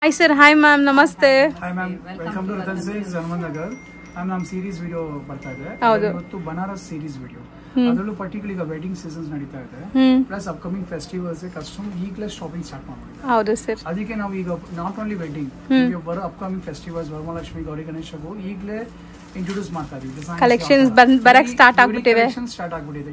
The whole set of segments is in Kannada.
Hi sir, hi ma'am, namaste. Hi ma'am, welcome to Ratan Silks, Zanmanagar. I'm series video ಬರ್ತಾ ಇದೆ. ಇವತ್ತು ಬನಾರಸ್ ಸೀರೀಸ್ ವಿಡಿಯೋ. ಅದರಲ್ಲೂ ಪರ್ಟಿಕ್ಯುಲರ್ ಈಗ ವೆಡ್ಡಿಂಗ್ ಸೀಸನ್ಸ್ ನಡೀತಾ ಇದೆ. ಪ್ಲಸ್ ಅಪ್ಕಮಿಂಗ್ ಫೆಸ್ಟಿವಲ್ಸ್ ಕಸ್ಟಮರ್ ಈಗಲೇ ಶಾಪಿಂಗ್ ಸ್ಟಾರ್ಟ್ ಮಾಡ್ತಾರೆ. ಹೌದು ಸರ್. ಅದಕ್ಕೆ ನಾವು ಈಗ ನಾಟ್ ಓನ್ಲಿ ವೆಡ್ಡಿಂಗ್, ಈಗ ಬರೋ ಅಪ್ಕಮಿಂಗ್ ಫೆಸ್ಟಿವಲ್ಸ್ ವರಮಹಾಲಕ್ಷ್ಮಿ ಗೌರಿ ಗಣೇಶಗೂ ಈಗಲೇ ಇಂಟ್ರೊಡ್ಯೂಸ್ ಮಾಡ್ತಾ ಇದೀವಿ. ಕಲೆಕ್ಷನ್ಸ್ ಬರಕ್ ಸ್ಟಾರ್ಟ್ ಆಗ್ಬಿಟ್ಟಿವೆ.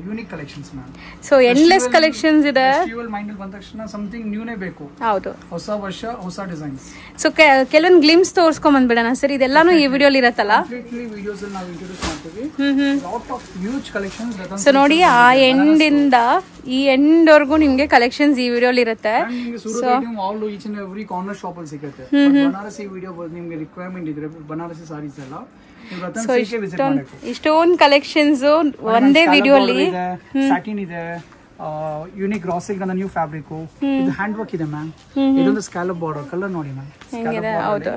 Unique collections ma'am. So endless collections ಇದೆ. ಫೆಸ್ಟಿವಲ್ ಮೈಂಡ್ ಅಲ್ಲಿ ಬಂದ ತಕ್ಷಣ ಸಮಥಿಂಗ್ ನ್ಯೂನೇ ಬೇಕು. ಹೌದು. ಹೊಸ ವರ್ಷ ಹೊಸ ಡಿಸೈನ್ಸ್. ಸೊ ಕೆಲವೊಂದು ಗ್ಲಿಮ್ಸ್ ತೋರಿಸ್ಕೊಂಡ್ ಬಂದ್ಬಿಡೋಣ ಸರ್, ಇದೆಲ್ಲಾನು ಈ ವಿಡಿಯೋಲಿ ಇರತ್ತಲ್ಲ. ಕಂಪ್ಲೀಟ್ಲಿ ವಿಡಿಯೋಸ್ ಅಲ್ಲಿ ನಾವು ಇಂಟ್ರೊಡ್ಯೂಸ್ ಮಾಡ್ತೀವಿ. Lot of huge collections. So ನೋಡಿ, ಆ ಎಂಡ್ ಇಂದ ಈ ಎಂಡ್ ವರ್ಗೂ ನಿಮ್ಗೆ ಕಲೆಕ್ಷನ್ಸ್ ಈ ವಿಡಿಯೋಲಿ ಇರುತ್ತೆ. All each and every corner shop ಅಲ್ಲಿ ಸಿಗುತ್ತೆ. ಬನಾರಸಿ ವಿಡಿಯೋ ನಿಮ್ಗೆ ರಿಕ್ವೈರ್ಮೆಂಟ್ ಇದ್ರೆ ಬನಾರಸಿ ಸಾರೀಸ್ ಎಲ್ಲ ಇಷ್ಟೊಂದು ಕಲೆಕ್ಷನ್ಸ್ ಒಂದೇ ವಿಡಿಯೋಲಿ. ಸ್ಯಾಟಿನ್ ಇದೆ, ಯೂನಿಕ್ ರಾ ಸಿಲ್ಕ್ ಅನ್ನೋ ನ್ಯೂ ಫ್ಯಾಬ್ರಿಕ್. ಇದು ಹ್ಯಾಂಡ್ ವರ್ಕ್ ಇದೆ ಮ್ಯಾಮ್. ಇದೊಂದು ಸ್ಕ್ಯಾಲಪ್ ಬಾರ್ಡರ್ ಕಲರ್ ನೋಡಿ ಮ್ಯಾಮ್. ಹೌದು,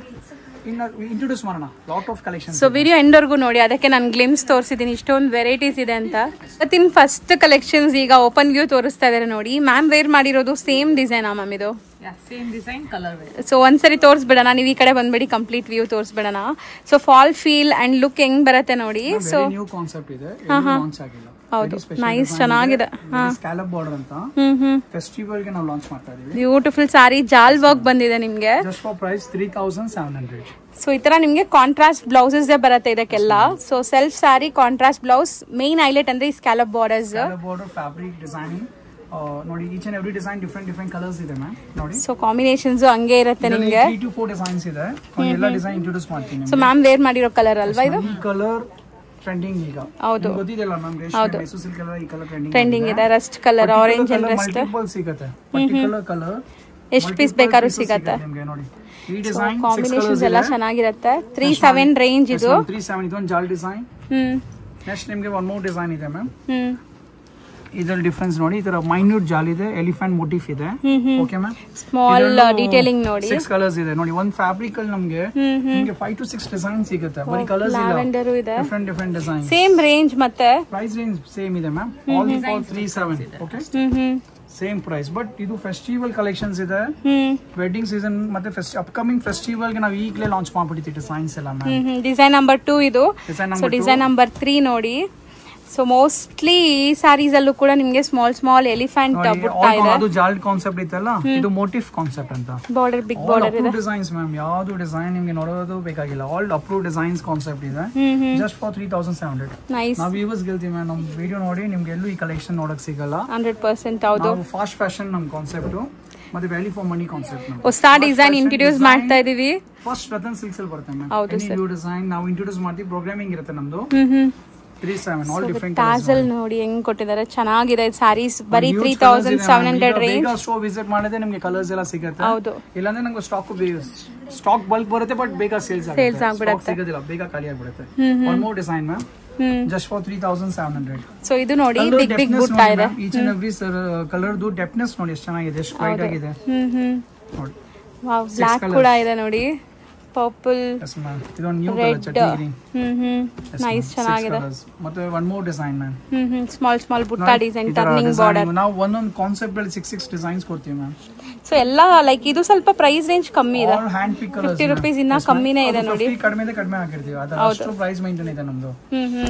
ಇಂಟ್ರೊಡ್ಯೂಸ್ ಮಾಡೋಣ. Lot of collections. So video end ವರ್ಗೂ ನೋಡಿ, ಅದಕ್ಕೆ ನಾನು ಗ್ಲಿಮ್ಸ್ ತೋರಿಸಿದ್ದೀನಿ ಇಷ್ಟೊಂದು ವೆರೈಟೀಸ್ ಇದೆ ಅಂತ. ಇವತ್ತಿನ ಫಸ್ಟ್ ಕಲೆಕ್ಷನ್ಸ್ ಈಗ ಓಪನ್ ವ್ಯೂ ತೋರಿಸ್ತಾ ಇದಾರೆ ನೋಡಿ. ಮ್ಯಾಮ್ ವೇರ್ ಮಾಡಿರೋದು ಸೇಮ್ ಡಿಸೈನಾ ಮ್ಯಾಮ್? ಇದು ಸೇಮ್ ಡಿಸೈನ್, ಕಲರ್. ಸೊ ಒಂದ್ಸರಿ ತೋರಿಸ್ಬಿಡೋಣ, ನೀವು ಈ ಕಡೆ ಬಂದ್ಬಿಡಿ, ಕಂಪ್ಲೀಟ್ ವ್ಯೂ ತೋರಿಸ್ಬಿಡೋಣ. So fall feel and look ಹೆಂಗ್ ಬರುತ್ತೆ ನೋಡಿ. ಸೊ ನ್ಯೂ ಕಾನ್ಸೆಪ್ಟ್ ಇದೆ, ಲಾಂಚ್ ಆಗಿಲ್ಲ. ಹೌದು, ನೈಸ್, ಚೆನ್ನಾಗಿದೆ. ಸ್ಕ್ಯಾಲಪ್ ಬಾರ್ಡರ್ ಅಂತ ಫೆಸ್ಟಿವಲ್ ಗೆ ನಾವು ಲಾಂಚ್ ಮಾಡ್ತಾ ಇದೀವಿ. ಬ್ಯೂಟಿಫುಲ್ ಸಾರಿ, ಜಾಲ್ ವರ್ಕ್ ಬಂದಿದೆ ನಿಮ್ಗೆ. Just for price 3700. ಸೊ ಈ ತರ ನಿಮ್ಗೆ ಕಾಂಟ್ರಾಸ್ಟ್ ಬ್ಲೌಸಸ್ ಬರುತ್ತೆ ಇದಕ್ಕೆಲ್ಲ. ಸೊ ಸೆಲ್ಫ್ ಸಾರಿ, ಕಾಂಟ್ರಾಸ್ಟ್ ಬ್ಲೌಸ್, ಮೇನ್ ಹೈಲೈಟ್ ಅಂದ್ರೆ ಈ scallop borders. Border fabric designing ನೋಡಿ. Each and every design different colours ಇದೆ ಮ್ಯಾಮ್ ನೋಡಿ. ಸೊ ಕಾಂಬಿನೇಷನ್ಸ್ ಹಂಗೆ ಇರುತ್ತೆ ನಿಮ್ಗೆ. 3 to 4 ಡಿಸೈನ್ಸ್ ಇದೆ. ಎಲ್ಲ ಡಿಸೈನ್ ಇಂಟ್ರೊಡ್ಯೂಸ್ ಮಾಡ್ತೀನಿ. ಸೊ ಮ್ಯಾಮ್ ವೇರ್ ಮಾಡಿರೋ ಕಲರ್ ಅಲ್ವಾ ಇದು? ಈ ಕಲರ್ ಟ್ರೆಂಡಿಂಗ್ ಈಗ. ಹೌದು, ಗೊತ್ತಿದೆಲ್ಲ ಮ್ಯಾಮ್. ರೇಷ್ಮೆ ಮೈಸೂರು ಸಿಲ್ಕ್ ಎಲ್ಲ ಈ ಕಲರ್ ಟ್ರೆಂಡಿಂಗ್ ಇದೆ. Rust colour, orange and Rust multiple ಸಿಗುತ್ತೆ. ಪರ್ಟಿಕ್ಯುಲರ್ ಕಲರ್ ಎಷ್ಟು ಪೀಸ್ ಬೇಕಾದ್ರೂ ಸಿಗುತ್ತೆ ನಿಮಗೆ ನೋಡಿ. ಈ ಡಿಸೈನ್ ಕಾಂಬಿನೇಷನ್ಸ್ ಎಲ್ಲ ಚೆನ್ನಾಗಿರುತ್ತೆ. 37 ರೇಂಜ್ ಇದು. 37 ಇದು ಒಂದು ಜಾಲ್ ಡಿಸೈನ್. ನೆಕ್ಸ್ಟ್ ನಿಮಗೆ ಒನ್ ಮೋರ್ ಡಿಸೈನ್ ಇದೆ ಮ್ಯಾಮ್. ಇದರಲ್ಲಿ ಡಿಫರೆನ್ಸ್ ನೋಡಿ. ಈ ತರ ಮೈನ್ಯೂಟ್ ಜಾಲ್ ಇದೆ, ಎಲಿಫೆಂಟ್ ಮೋಟಿಫ್ ಇದೆ. Okay ma'am. ಸ್ಮಾಲ್ ಡೀಟೇಲಿಂಗ್ ನೋಡಿ. 6 ಕಲರ್ಸ್ ಇದೆ ನೋಡಿ. ಒಂದು ಫ್ಯಾಬ್ರಿಕ್ ಅಲ್ಲಿ ನಮಗೆ 5 to 6 ಡಿಸೈನ್ ಸಿಗುತ್ತೆ. ಬರೀ ಕಲರ್ಸ್ ಇಲ್ಲ, ಲ್ಯಾವೆಂಡರ್ ಇದೆ, ಡಿಫರೆಂಟ್ ಡಿಸೈನ್. ಸೇಮ್ ರೇಂಜ್ ಮತ್ತೆ ಪ್ರೈಸ್ ರೇಂಜ್ ಸೇಮ್ ಇದೆ ma'am. All for 37. Okay, same price. But ಇದು ಫೆಸ್ಟಿವಲ್ ಕಲೆಕ್ಷನ್ಸ್ ಇದೆ. ವೆಡ್ಡಿಂಗ್ ಸೀಸನ್ ಮತ್ತೆ ಅಪ್ಕಮಿಂಗ್ ಫೆಸ್ಟಿವಲ್ ಗೆ ನಾವು ಈಗಲೇ ಲಾಂಚ್ ಮಾಡ್ಬಿಟ್ಟಿದ್ದೀವಿ ಡಿಸೈನ್ಸ್ ಎಲ್ಲ ಮ್ಯಾಮ್. ಡಿಸೈನ್ ನಂಬರ್ 2 ಇದು. ಸೊ ಡಿಸೈನ್ ನಂಬರ್ 3 ನೋಡಿ. ಸೊ ಮೋಸ್ಟ್ಲಿ ಈ ಸಾರೀಸ್ ಅಲ್ಲೂ ಕೂಡ ನಿಮ್ಗೆ ಸ್ಮಾಲ್ ಎಲಿಫೆಂಟ್ ಬುಟ್ಟ ಇದೆ. ಅದು ಜಾಲ್ ಕಾನ್ಸೆಪ್ಟ್ ಇತ್ತಲ್ಲ, ಇದು ಮೋಟಿಫ್ ಕಾನ್ಸೆಪ್ಟ್ ಅಂತ. ಬಾರ್ಡರ್, ಬಿಗ್ ಬಾರ್ಡರ್ ಇದೆ. ಡಿಸೈನ್ಸ್ ಮ್ಯಾಮ್, ಯಾವುದು ಡಿಸೈನ್ ನಿಮಗೆ ನೋಡೋದು ಬೇಕಾಗಿಲ್ಲ. ಆಲ್ ಅಪ್ರೂವ್ ಡಿಸೈನ್ಸ್ ಕಾನ್ಸೆಪ್ಟ್ ಇದೆ. Just for 3700. ನೈಸ್. ನಾವು ವ್ಯೂವರ್ಸ್ ಗೆಲ್ತೀವಿ ಮ್ಯಾಮ್. ನಮ್ಮ ವಿಡಿಯೋ ನೋಡಿ ನಿಮ್ಗೆ ಎಲ್ಲೂ ಈ ಕಲೆಕ್ಷನ್ ನೋಡಕ್ ಸಿಗಲ್ಲ. 100% ಹೌದು. ಫಾಸ್ಟ್ ಫ್ಯಾಷನ್ ನಮ್ಮ ಕಾನ್ಸೆಪ್ಟ್ ಮತ್ತೆ ವ್ಯಾಲ್ಯೂ ಫಾರ್ ಮನಿ ಕಾನ್ಸೆಪ್ಟ್. ಹೊಸ ಡಿಸೈನ್ ಇಂಟ್ರೊಡ್ಯೂಸ್ ಮಾಡ್ತಾ ಇದೀವಿ. ಫಸ್ಟ್ ರತನ್ ಸಿಲ್ಕ್ಸ್ ಅಲ್ಲಿ ಬರುತ್ತೆ ಮ್ಯಾಮ್. ಎನಿ ನ್ಯೂ ಡಿಸೈನ್ ನಾವು ಇಂಟ್ರೊಡ್ಯೂಸ್ ಮಾಡ್ತೀವಿ. ಪ್ರೋಗ್ರಾಮಿಂಗ್ ಇರುತ್ತೆ ನಮ್ದು. 37 ಆಲ್ ಡಿಫರೆಂಟ್ ಟಾಸಲ್ ನೋಡಿ ಹೆಂಗ್ ಕೊಟ್ಟಿದ್ದಾರೆ, ಚೆನ್ನಾಗಿದೆ ಸಾರೀಸ್. ಬರೀ 3700 ರೇಂಜ್. ಸ್ಟೋರ್ ವಿಸಿಟ್ ಮಾಡಿದ್ರೆ ನಿಮಗೆ ಕಲರ್ಸ್ ಎಲ್ಲ ಸಿಗುತ್ತೆ. ಹೌದು, ಇಲ್ಲಾಂದ್ರೆ ನಮ್ಗೆ ಸ್ಟಾಕ್ ಬಲ್ಕ್ ಬರುತ್ತೆ, ಬಟ್ ಬೇಗ ಸೇಲ್ಸ್ ಆಗ್ಬಿಡುತ್ತೆ, ಸಿಗೋದಿಲ್ಲ, ಬೇಗ ಖಾಲಿ ಆಗ್ಬಿಡುತ್ತೆ. One more design ma'am. Just for 3700. So ಇದು ನೋಡಿ, ಬಿಗ್ ಬುಟ್ಟ ಇದೆ. ಈಚ್ ಅಂಡ್ ಎವ್ರಿ ಕಲರ್ ದು ಡೆಪ್ನೆಸ್ ನೋಡಿ ಎಷ್ಟು ಚೆನ್ನಾಗಿದೆ, ಎಷ್ಟು ವೈಟ್ ಆಗಿದೆ ನೋಡಿ. ವಾವ್, ಬ್ಲಾಕ್ ಕೂಡ ಇದೆ ನೋಡಿ. ಪರ್ಪಲ್, ಇದು new colour chutney green. Nice, ಚೆನ್ನಾಗಿದೆ. ಮತ್ತೆ one more design ma'am. Small ಬುಟ್ಟ ಡಿಸೈನ್, ಟರ್ನಿಂಗ್ ಬಾರ್ಡರ್. ನಾವು ಒಂದೊಂದು ಕಾನ್ಸೆಪ್ಟ್ ಅಲ್ಲಿ 6 ಡಿಸೈನ್ಸ್ ಕೊಡ್ತೀವಿ ಮ್ಯಾಮ್. ಸೊ ಎಲ್ಲ ಲೈಕ್ ಇದು ಸ್ವಲ್ಪ ಪ್ರೈಸ್ ರೇಂಜ್ ಕಮ್ಮಿ ಇದೆ. ಹ್ಯಾಂಡ್ ಪಿಕ್ ಕಲರ್ಸ್ 50 ರೂಪೀಸ್ ಇನ್ನ ಕಮ್ಮಿನೇ ಇದೆ ನೋಡಿ. ಕಡಿಮೆ ಹಾಕಿರ್ತೀವಿ, ಅಷ್ಟು ಪ್ರೈಸ್ ಮೇಂಟೈನ್ ಇದೆ ನಮ್ದು.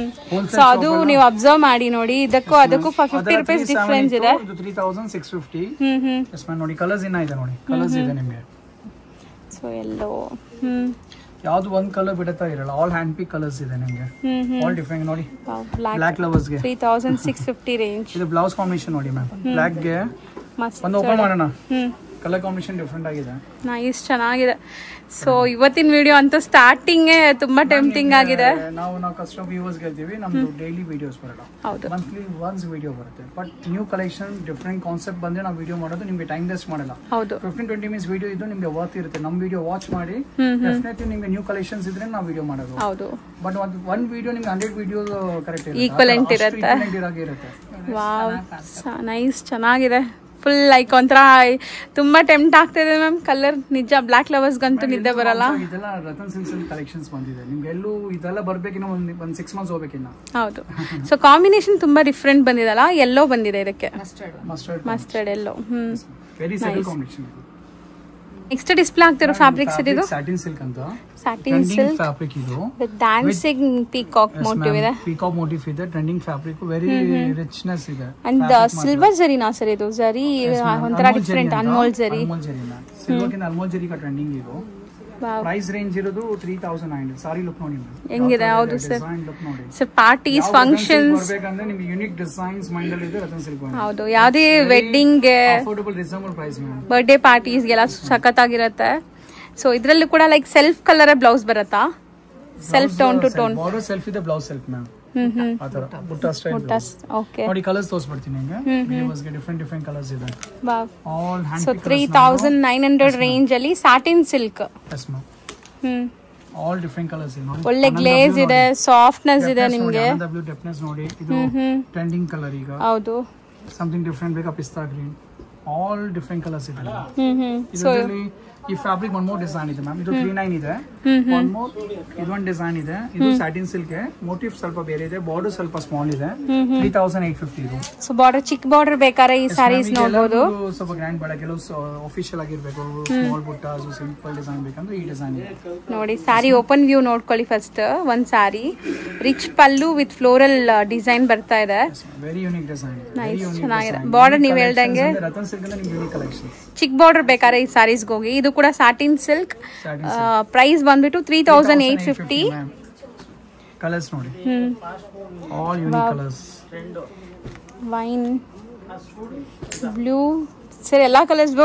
ಸೊ ಅದು ನೀವು ಅಬ್ಸರ್ವ್ ಮಾಡಿ ನೋಡಿ. ಇದಕ್ಕೂ 50 ರೂಪೀಸ್ ಡಿಫರೆನ್ಸ್ ಇದೆ. ಇದು 3650. ಎಸ್ ಮ್ಯಾಮ್ ನೋಡಿ. ಕಲರ್ಸ್ ಇನ್ನ ಇದೆ ನೋಡಿ, ಕಲರ್ಸ್ ಇದೆ ನಿಮಗೆ. ಸೊ ಎಲ್ಲೋ ಯಾವ್ದು ಒಂದ್ ಕಲರ್ ಬಿಡುತ್ತಾ ಇರಲ್ಲ. ಆಲ್ ಹ್ಯಾಂಡ್ ಪಿಕ್ ಕಲರ್ಸ್ ಇದೆ ನಿಮಗೆ. ಆಲ್ ಡಿಫರೆಂಟ್ ನೋಡಿ. ಬ್ಲಾಕ್ ಲವರ್ಸ್ ಗೆ 3650 ರೇಂಜ್. ಇದು ಬ್ಲೌಸ್ ಕಾಂಬಿನೇಷನ್ ನೋಡಿ ಮ್ಯಾಮ್. ಬ್ಲಾಕ್ ಗೆ ಒಂದು ಓಪನ್ ಮಾಡೋಣ. ಕಲರ್ ಕಾಂಬಿನೇಷನ್ ಡಿಫರೆಂಟ್ ಆಗಿದೆ, ನೈಸ್, ಚೆನ್ನಾಗಿದೆ. ಸೊ ಇವತ್ತಿನ ವಿಡಿಯೋ ಅಂತೂ ಸ್ಟಾರ್ಟಿಂಗ್ ತುಂಬಾ ಟೆಂಪ್ಟಿಂಗ್ ಆಗಿದೆ. ನಾವು ಕಸ್ಟಮರ್ ವ್ಯೂವರ್ಸ್ ಗೆಲ್ತೀವಿ. ನಮ್ದು ಡೈಲಿ ವಿಡಿಯೋಸ್ ಬರಲ್ಲ, ಮಂತ್ಲಿ ಒನ್ಸ್ ವಿಡಿಯೋ ಬರುತ್ತೆ. But new collection different concept ಬಂದ್ರೆ ನಾವು ವಿಡಿಯೋ ಮಾಡೋದು ನಿಮ್ಗೆ ಟೈಮ್ ವೇಸ್ಟ್ ಮಾಡಲ್ಲ. 15-20 ಮಿನಿಟ್ಸ್ ವಿಡಿಯೋ ಇದ್ದು ನಿಮ್ಗೆ ವರ್ತ್ ಇರುತ್ತೆ. ನಮ್ ವಿಡಿಯೋ ವಾಚ್ ಮಾಡಿ ಡೆಫಿನೆಟ್ಲಿ ನಿಮ್ಗೆ ನ್ಯೂ ಕಲೆಕ್ಷನ್ಸ್ ಇದ್ರೆ ನಾವು ವಿಡಿಯೋ ಮಾಡೋದು. ಬಟ್ ಒನ್ ವಿಡಿಯೋ ನಿಮ್ಗೆ 100 ವಿಡಿಯೋ ಕರೆಕ್ಟ್ ಈಕ್ವಲೆಂಟ್ ಇರುತ್ತೆ. ವಾವ್, ನೈಸ್, ಚೆನ್ನಾಗಿದೆ. ಫುಲ್ ಲೈಕ್ ಒಂಥರ ತುಂಬಾ ಟೆಂಪ್ಟ್ ಆಗ್ತಿದೆ ಮ್ಯಾಮ್. ಕಲರ್ ನಿಜ ಬ್ಲಾಕ್ ಲವರ್ಸ್ ಗಂತೂ ನಿದ್ದೆ ಬರಲ್ಲ. ಇದೆಲ್ಲ ರತನ್ ಸಿಲ್ಕ್ಸ್ ಕಲೆಕ್ಷನ್ಸ್ ಬಂದಿದೆ. ನಿಮ್ಗೆ ಎಲ್ಲೂ ಇದೆಲ್ಲ ಬರ್ಬೇಕಿನ್ನ ಒಂದು 6 ಮಂತ್ಸ್ ಹೋಗ್ಬೇಕಿನ್ನ. ಹೌದು. ಸೊ ಕಾಂಬಿನೇಷನ್ ತುಂಬಾ ಡಿಫ್ರೆಂಟ್ ಬಂದಿದಲ್ಲ. ಎಲ್ಲೋ ಬಂದಿದೆ ಇದಕ್ಕೆ, ಮಸ್ಟರ್ಡ್ ಎಲ್ಲೋ. Very subtle combination. Next display ಆಗ್ತಿರೋ ಫ್ಯಾಬ್ರಿಕ್ಸ್ ಇದು ಸ್ಯಾಟಿನ್ ಸಿಲ್ಕ್ ಅಂತ ಸ್ಯಾಟಿನ್ ಸಿಲ್ಕ್ ಫ್ಯಾಬ್ರಿಕ್ ಇದು ಡ್ಯಾನ್ಸಿಂಗ್ ಪೀಕಾಕ್ ಮೋಟಿವ್ ಇದೆ ಪೀಕಾಕ್ ಮೋಟಿವ್ ಇದೆ ಟ್ರೆಂಡಿಂಗ್ ಫ್ಯಾಬ್ರಿಕ್ ವೆರಿ ರಿಚ್ನೆಸ್ ಇದೆ ಅಂಡ್ ಸಿಲ್ವರ್ ಜರಿನಾ ಸರ್ ಇದು ಜರಿ ಒಂಥರ ಡಿಫರೆಂಟ್ ಅನ್ಮೋಲ್ ಜರಿ ಸಿಲ್ವರ್ ಕಿಂತ ಅನ್ಮೋಲ್ ಜರಿ का ಟ್ರೆಂಡಿಂಗ್ ಇದು ಪ್ರೈಸ್ ರೇಂಜ್ ಇರೋದು 3900 ಸಾರಿ ಲುಕ್ ನೋಡಿ ಹೆಂಗಿದೆ ಹೌದು ಸರ್ ಡಿಸೈನ್ ಲುಕ್ ನೋಡಿ ಸರ್ ಪಾರ್ಟೀಸ್ ಫಂಕ್ಷನ್ಸ್ ಬರಬೇಕಂದ್ರೆ ನಿಮಗೆ ಯೂನಿಕ್ ಡಿಸೈನ್ಸ್ ಮೈಂಡ್ ಅಲ್ಲಿ ಇದೆ ರತನ್ ಸಿಲ್ಕ್ ಹೌದು ಯಾವುದೇ wedding affordable reasonable price ma'am birthday parties ಗೆಲ್ಲ ಸಖತ್ತಾಗಿರುತ್ತೆ ಸೊ ಇದರಲ್ಲೂ ಕೂಡ ಲೈಕ್ ಸೆಲ್ಫ್ ಕಲರ್ ಬ್ಲೌಸ್ ಬರುತ್ತಾ self tone two tone border self ಇದೆ ಬ್ಲೌಸ್ ಸೆಲ್ಫ್ ಮ್ಯಾಮ್ ಆತರ ಬುಟ್ಟ ಸ್ಟೈಲ್ ಓಕೆ ನೋಡಿ ಕಲರ್ಸ್ ತೋರಿಸ್ಬಿಡ್ತೀನಿ ನಿಮಗೆ ಗೆ ಡಿಫರೆಂಟ್ ಕಲರ್ಸ್ ಇದೆ wow all hand so 3900 range ಅಲ್ಲಿ satin silk yes ma'am all different colours ಇದೆ ನೋಡಿ ಒಳ್ಳೆ ಗ್ಲೇಸ್ ಇದೆ ಸಾಫ್ಟ್ನೆಸ್ ಇದೆ ನಿಮಗೆ ಡಬ್ಲ್ಯೂ ಡೆಫ್ನೆಸ್ ನೋಡಿ ಇದು ಟ್ರೆಂಡಿಂಗ್ ಕಲರ್ ಈಗ ಹೌದು ಸಮಥಿಂಗ್ ಡಿಫರೆಂಟ್ ಬೇಕಾ ಪಿಸ್ತಾ ಗ್ರೀನ್ ಆಲ್ ಡಿಫರೆಂಟ್ ಕಲರ್ಸ್ ಇದೆ ಸೊ ಇದರಲ್ಲಿ ಈ ಫ್ಯಾಬ್ರಿಕ್ ಒನ್ ಮೋರ್ ಡಿಸೈನ್ ಇದೆ ಮ್ಯಾಮ್ ಇದು 39 ಇದೆ ಒನ್ ಮೋರ್ ಇದೊಂದು ಡಿಸೈನ್ ಇದೆ ಇದು ಸ್ಯಾಟಿನ್ ಸಿಲ್ಕ್ ಮೋಟಿವ್ ಸ್ವಲ್ಪ ಬೇರೆ ಇದೆ ಬಾರ್ಡರ್ ಸ್ವಲ್ಪ ಸ್ಮಾಲ್ ಇದೆ 3850 ಇದು ಸೊ ಬಾರ್ಡರ್ ಚಿಕ್ಕ ಬಾರ್ಡರ್ ಬೇಕಾದ್ರೆ ಈ ಸಾರೀಸ್ ನೋಡಬಹುದು ಸ್ವಲ್ಪ ಗ್ರ್ಯಾಂಡ್ ಬೇಡ ಕೆಲವು ಆಫಿಷಿಯಲ್ ಆಗಿರಬೇಕು ಸ್ಮಾಲ್ ಬುಟ್ಟಾಸ್ ಸಿಂಪಲ್ ಡಿಸೈನ್ ಬೇಕಂದ್ರೆ ಈ ಡಿಸೈನ್ ಇದೆ ನೋಡಿ ಸಾರಿ ಓಪನ್ ವ್ಯೂ ನೋಡ್ಕೊಳ್ಳಿ ಫಸ್ಟ್ ಒಂದ್ sari rich pallu with floral design ಬರ್ತಾ ಇದೆ ವೆರಿ ಯೂನಿಕ್ ಡಿಸೈನ್ ನೈಸ್ ಚೆನ್ನಾಗಿದೆ ಬಾರ್ಡರ್ ನೀವು ಹೇಳ್ದಂಗೆ ರತನ್ ಸಿಲ್ಕ್ ಅಂದ್ರೆ ನಿಮಗೆ ಯೂನಿಕ್ ಕಲೆಕ್ಷನ್ ಚಿಕ್ಕ ಬಾರ್ಡರ್ ಬೇಕಾದ್ರೆ ಈ ಸಾರೀಸ್ ಹೋಗಿ ಇದು ಕೂಡ ಸ್ಯಾಟಿನ್ ಸಿಲ್ಕ್ ಪ್ರೈಸ್ ಬಂದ್ಬಿಟ್ಟು 3850 ಕಲರ್ಸ್ ನೋಡಿ all unique colours wine blue sir ಎಲ್ಲಾ ಕಲರ್ಸ್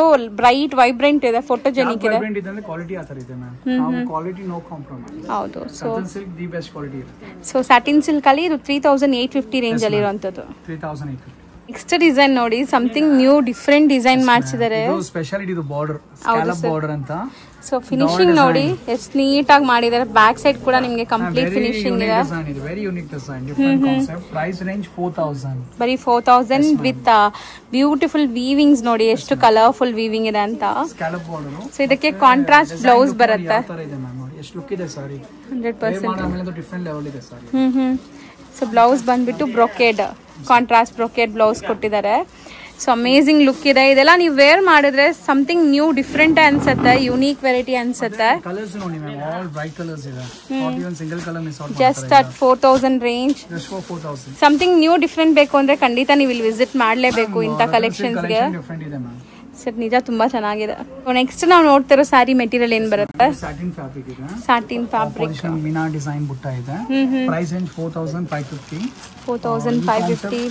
ಬ್ರೈಟ್ ವೈಬ್ರೆಂಟ್ ಇದೆ ಫೋಟೋಜೆನಿಕ್ ಇದೆ ವೈಬ್ರೆಂಟ್ ಇದೆ ಅಂದ್ರೆ ಕ್ವಾಲಿಟಿ ಆ ತರ ಇದೆ ಮ್ಯಾಮ್ ನಾವು ಕ್ವಾಲಿಟಿ ನೋ ಕಾಂಪ್ರಮೈಸ್ ಹೌದು so Ratan silk the best quality ಇದೆ ಸೊ ಸ್ಯಾಟಿನ್ ಸಿಲ್ಕ್ ಅಲ್ಲಿ ಇದು 3850 ರೇಂಜ್ ಅಲ್ಲಿ ಇರುವಂತದ್ದು 3850 ನೆಕ್ಸ್ಟ್ ಡಿಸೈನ್ ನೋಡಿ ಸಮಥಿಂಗ್ ನ್ಯೂ ಡಿಫರೆಂಟ್ ಡಿಸೈನ್ ಮಾಡ್ಸಿದ್ದಾರೆ ಇದು ಸ್ಪೆಷಾಲಿಟಿ ಇದು ಬಾರ್ಡರ್ ಸ್ಕ್ಯಾಲಪ್ ಬಾರ್ಡರ್ ಅಂತ ಸೊ ಫಿನಿಶಿಂಗ್ ನೋಡಿ ಎಷ್ಟು ನೀಟ್ ಆಗಿ ಮಾಡಿದ್ದಾರೆ ಬ್ಯಾಕ್ ಸೈಡ್ ಕೂಡ ನಿಮಗೆ ಕಂಪ್ಲೀಟ್ ಫಿನಿಶಿಂಗ್ ಇದೆ very unique design different concept price range 4000 ಬರೀ 4000 ವಿತ್ ಬ್ಯೂಟಿಫುಲ್ ವೀವಿಂಗ್ಸ್ ನೋಡಿ ಎಷ್ಟು ಕಲರ್ಫುಲ್ ವೀವಿಂಗ್ ಇದೆ ಅಂತ ಸ್ಕ್ಯಾಲಪ್ ಬಾರ್ಡರ್ ಸೊ ಇದಕ್ಕೆ ಕಾಂಟ್ರಾಸ್ಟ್ ಬ್ಲೌಸ್ ಬರುತ್ತೆ ಎಷ್ಟು ಲುಕ್ ಇದೆ ಸಾರಿ 100% ಆಮೇಲೆ ಡಿಫರೆಂಟ್ ಲೆವೆಲ್ ಇದೆ ಸಾರಿ ಸೊ ಬ್ಲೌಸ್ ಬಂದ್ಬಿಟ್ಟು ಬ್ರೊಕೇಡ್ ಕಾಂಟ್ರಾಸ್ಟ್ ಬ್ರೊಕೇಡ್ ಬ್ಲೌಸ್ ಕೊಟ್ಟಿದ್ದಾರೆ ಸೊ ಅಮೇಸಿಂಗ್ ಲುಕ್ ಇದೆ ಇದೆಲ್ಲ ನೀವು ವೇರ್ ಮಾಡಿದ್ರೆ ಸಮಥಿಂಗ್ ನ್ಯೂ ಡಿಫರೆಂಟ್ ಅನ್ಸುತ್ತೆ ಯೂನಿಕ್ ವೆರೈಟಿ ಅನ್ಸುತ್ತೆ ಕಲರ್ಸ್ ನೋಡಿ ಮ್ಯಾಮ್ ಆಲ್ ಬ್ರೈಟ್ ಕಲರ್ಸ್ ಇದೆ not even single colour miss out just at 4000 range just for 4000 something new different ಬೇಕು ಅಂದ್ರೆ ಖಂಡಿತ ನೀವು ಇಲ್ಲಿ ವಿಸಿಟ್ ಮಾಡಲೇಬೇಕು ಇಂಥ ಕಲೆಕ್ಷನ್ಸ್ ಗೆ ಡಿಫರೆಂಟ್ ಇದೆ ಮ್ಯಾಮ್ ಸರ್ ನಿಜ ತುಂಬಾ ಚೆನ್ನಾಗಿದೆ ನೆಕ್ಸ್ಟ್ ನಾವು ನೋಡ್ತಿರೋ ಸ್ಯಾರಿ ಮೆಟೀರಿಯಲ್ ಏನ್ ಬರುತ್ತೆ ಸ್ಯಾಟಿನ್ ಫ್ಯಾಬ್ರಿಕ್ ಇದೆ satin fabric meena design butta ಇದೆ price range 4550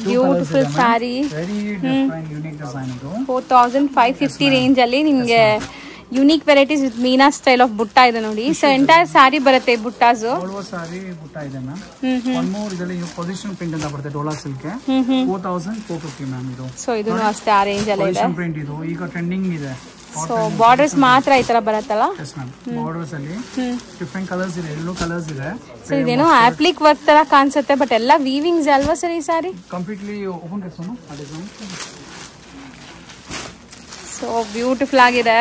beautiful sari very different unique design ಇದು 4550 ರೇಂಜ್ ಅಲ್ಲಿ ನಿಮ್ಗೆ unique varieties with meena style of butta ಇದೆ ನೋಡಿ ಸೊ ಎಂಟೈರ್ ಸ್ಯಾರಿ ಬರುತ್ತೆ ಬುಟ್ಟಾಸ್ ಸಾರಿ ಬುಟ್ಟ ಇದೆ ಮ್ಯಾಮ್ ಒನ್ ಮೋರ್ ಇದರಲ್ಲಿ ಪೊಸಿಷನ್ ಪ್ರಿಂಟ್ ಅಂತ ಬರುತ್ತೆ ಡೋಲಾ ಸಿಲ್ಕ್ 4450 ಮ್ಯಾಮ್ ಇದು ಸೊ ಇದನ್ನು ಅಷ್ಟೇ ಆ ರೇಂಜ್ ಅಲ್ಲಿ ಇದೆ ಪೊಸಿಷನ್ ಪ್ರಿಂಟ್ ಇದು ಈಗ ಟ್ರೆಂಡಿಂಗ್ ಇದೆ ಸೊ ಬಾರ್ಡರ್ಸ್ ಮಾತ್ರ ಈ ತರ ಬರುತ್ತಲ್ಲ ಎಸ್ ಮ್ಯಾಮ್ ಬಾರ್ಡರ್ಸ್ ಅಲ್ಲಿ ಡಿಫರೆಂಟ್ ಕಲರ್ಸ್ ಇದೆ ಎಲ್ಲೋ ಕಲರ್ಸ್ ಇದೆ ಸೊ ಇದೇನೋ ಅಪ್ಲಿಕ್ ವರ್ಕ್ ತರ ಕಾಣಿಸುತ್ತೆ ಬಟ್ ಎಲ್ಲ ವೀವಿಂಗ್ಸ್ ಅಲ್ವಾ ಸರ್ ಈ ಸಾರಿ ಕಂಪ್ಲೀಟ್ಲಿ ಓಪನ್ ಕಟ್ಸೋಣ ಆ ಡಿಸೈನ್ ಸೊ ಬ್ಯೂಟಿಫುಲ್ ಆಗಿದೆ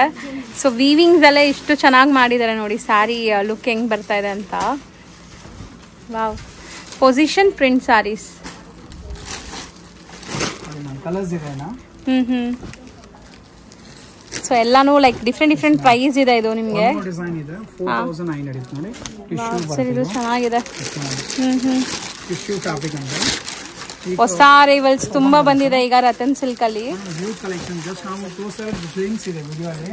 ಸೊ ವೀವಿಂಗ್ಸ್ ಎಲ್ಲ ಎಷ್ಟು ಚೆನ್ನಾಗಿ ಮಾಡಿದ್ದಾರೆ ನೋಡಿ ಸ್ಯಾರಿ ಲುಕ್ ಹೆಂಗ್ ಬರ್ತಾ ಇದೆ ಅಂತ wow position print saris colours ಇದೆ ನಾ ಸೊ ಎಲ್ಲಾನು ಲೈಕ್ ಡಿಫರೆಂಟ್ ಪ್ರೈಸ್ ಇದೆ ಇದು ನಿಮಗೆ ಡಿಸೈನ್ ಇದೆ 4900 ನೋಡಿ ಟಿಶ್ಯೂ ಸರ್ ಇದು ಚೆನ್ನಾಗಿದೆ ಟಿಶ್ಯೂ ಫ್ಯಾಬ್ರಿಕ್ ಅಂದ್ರೆ ಹೊಸ ಅರೈವಲ್ಸ್ ತುಂಬಾ ಬಂದಿದೆ ಈಗ ರತನ್ ಸಿಲ್ಕ್ ಅಲ್ಲಿ ನ್ಯೂ ಕಲೆಕ್ಷನ್ ಜಸ್ಟ್ ನಾವು ತೋರಿಸಿದ ಡ್ರಿಂಕ್ಸ್ ಇದೆ ವಿಡಿಯೋ ಅಲ್ಲಿ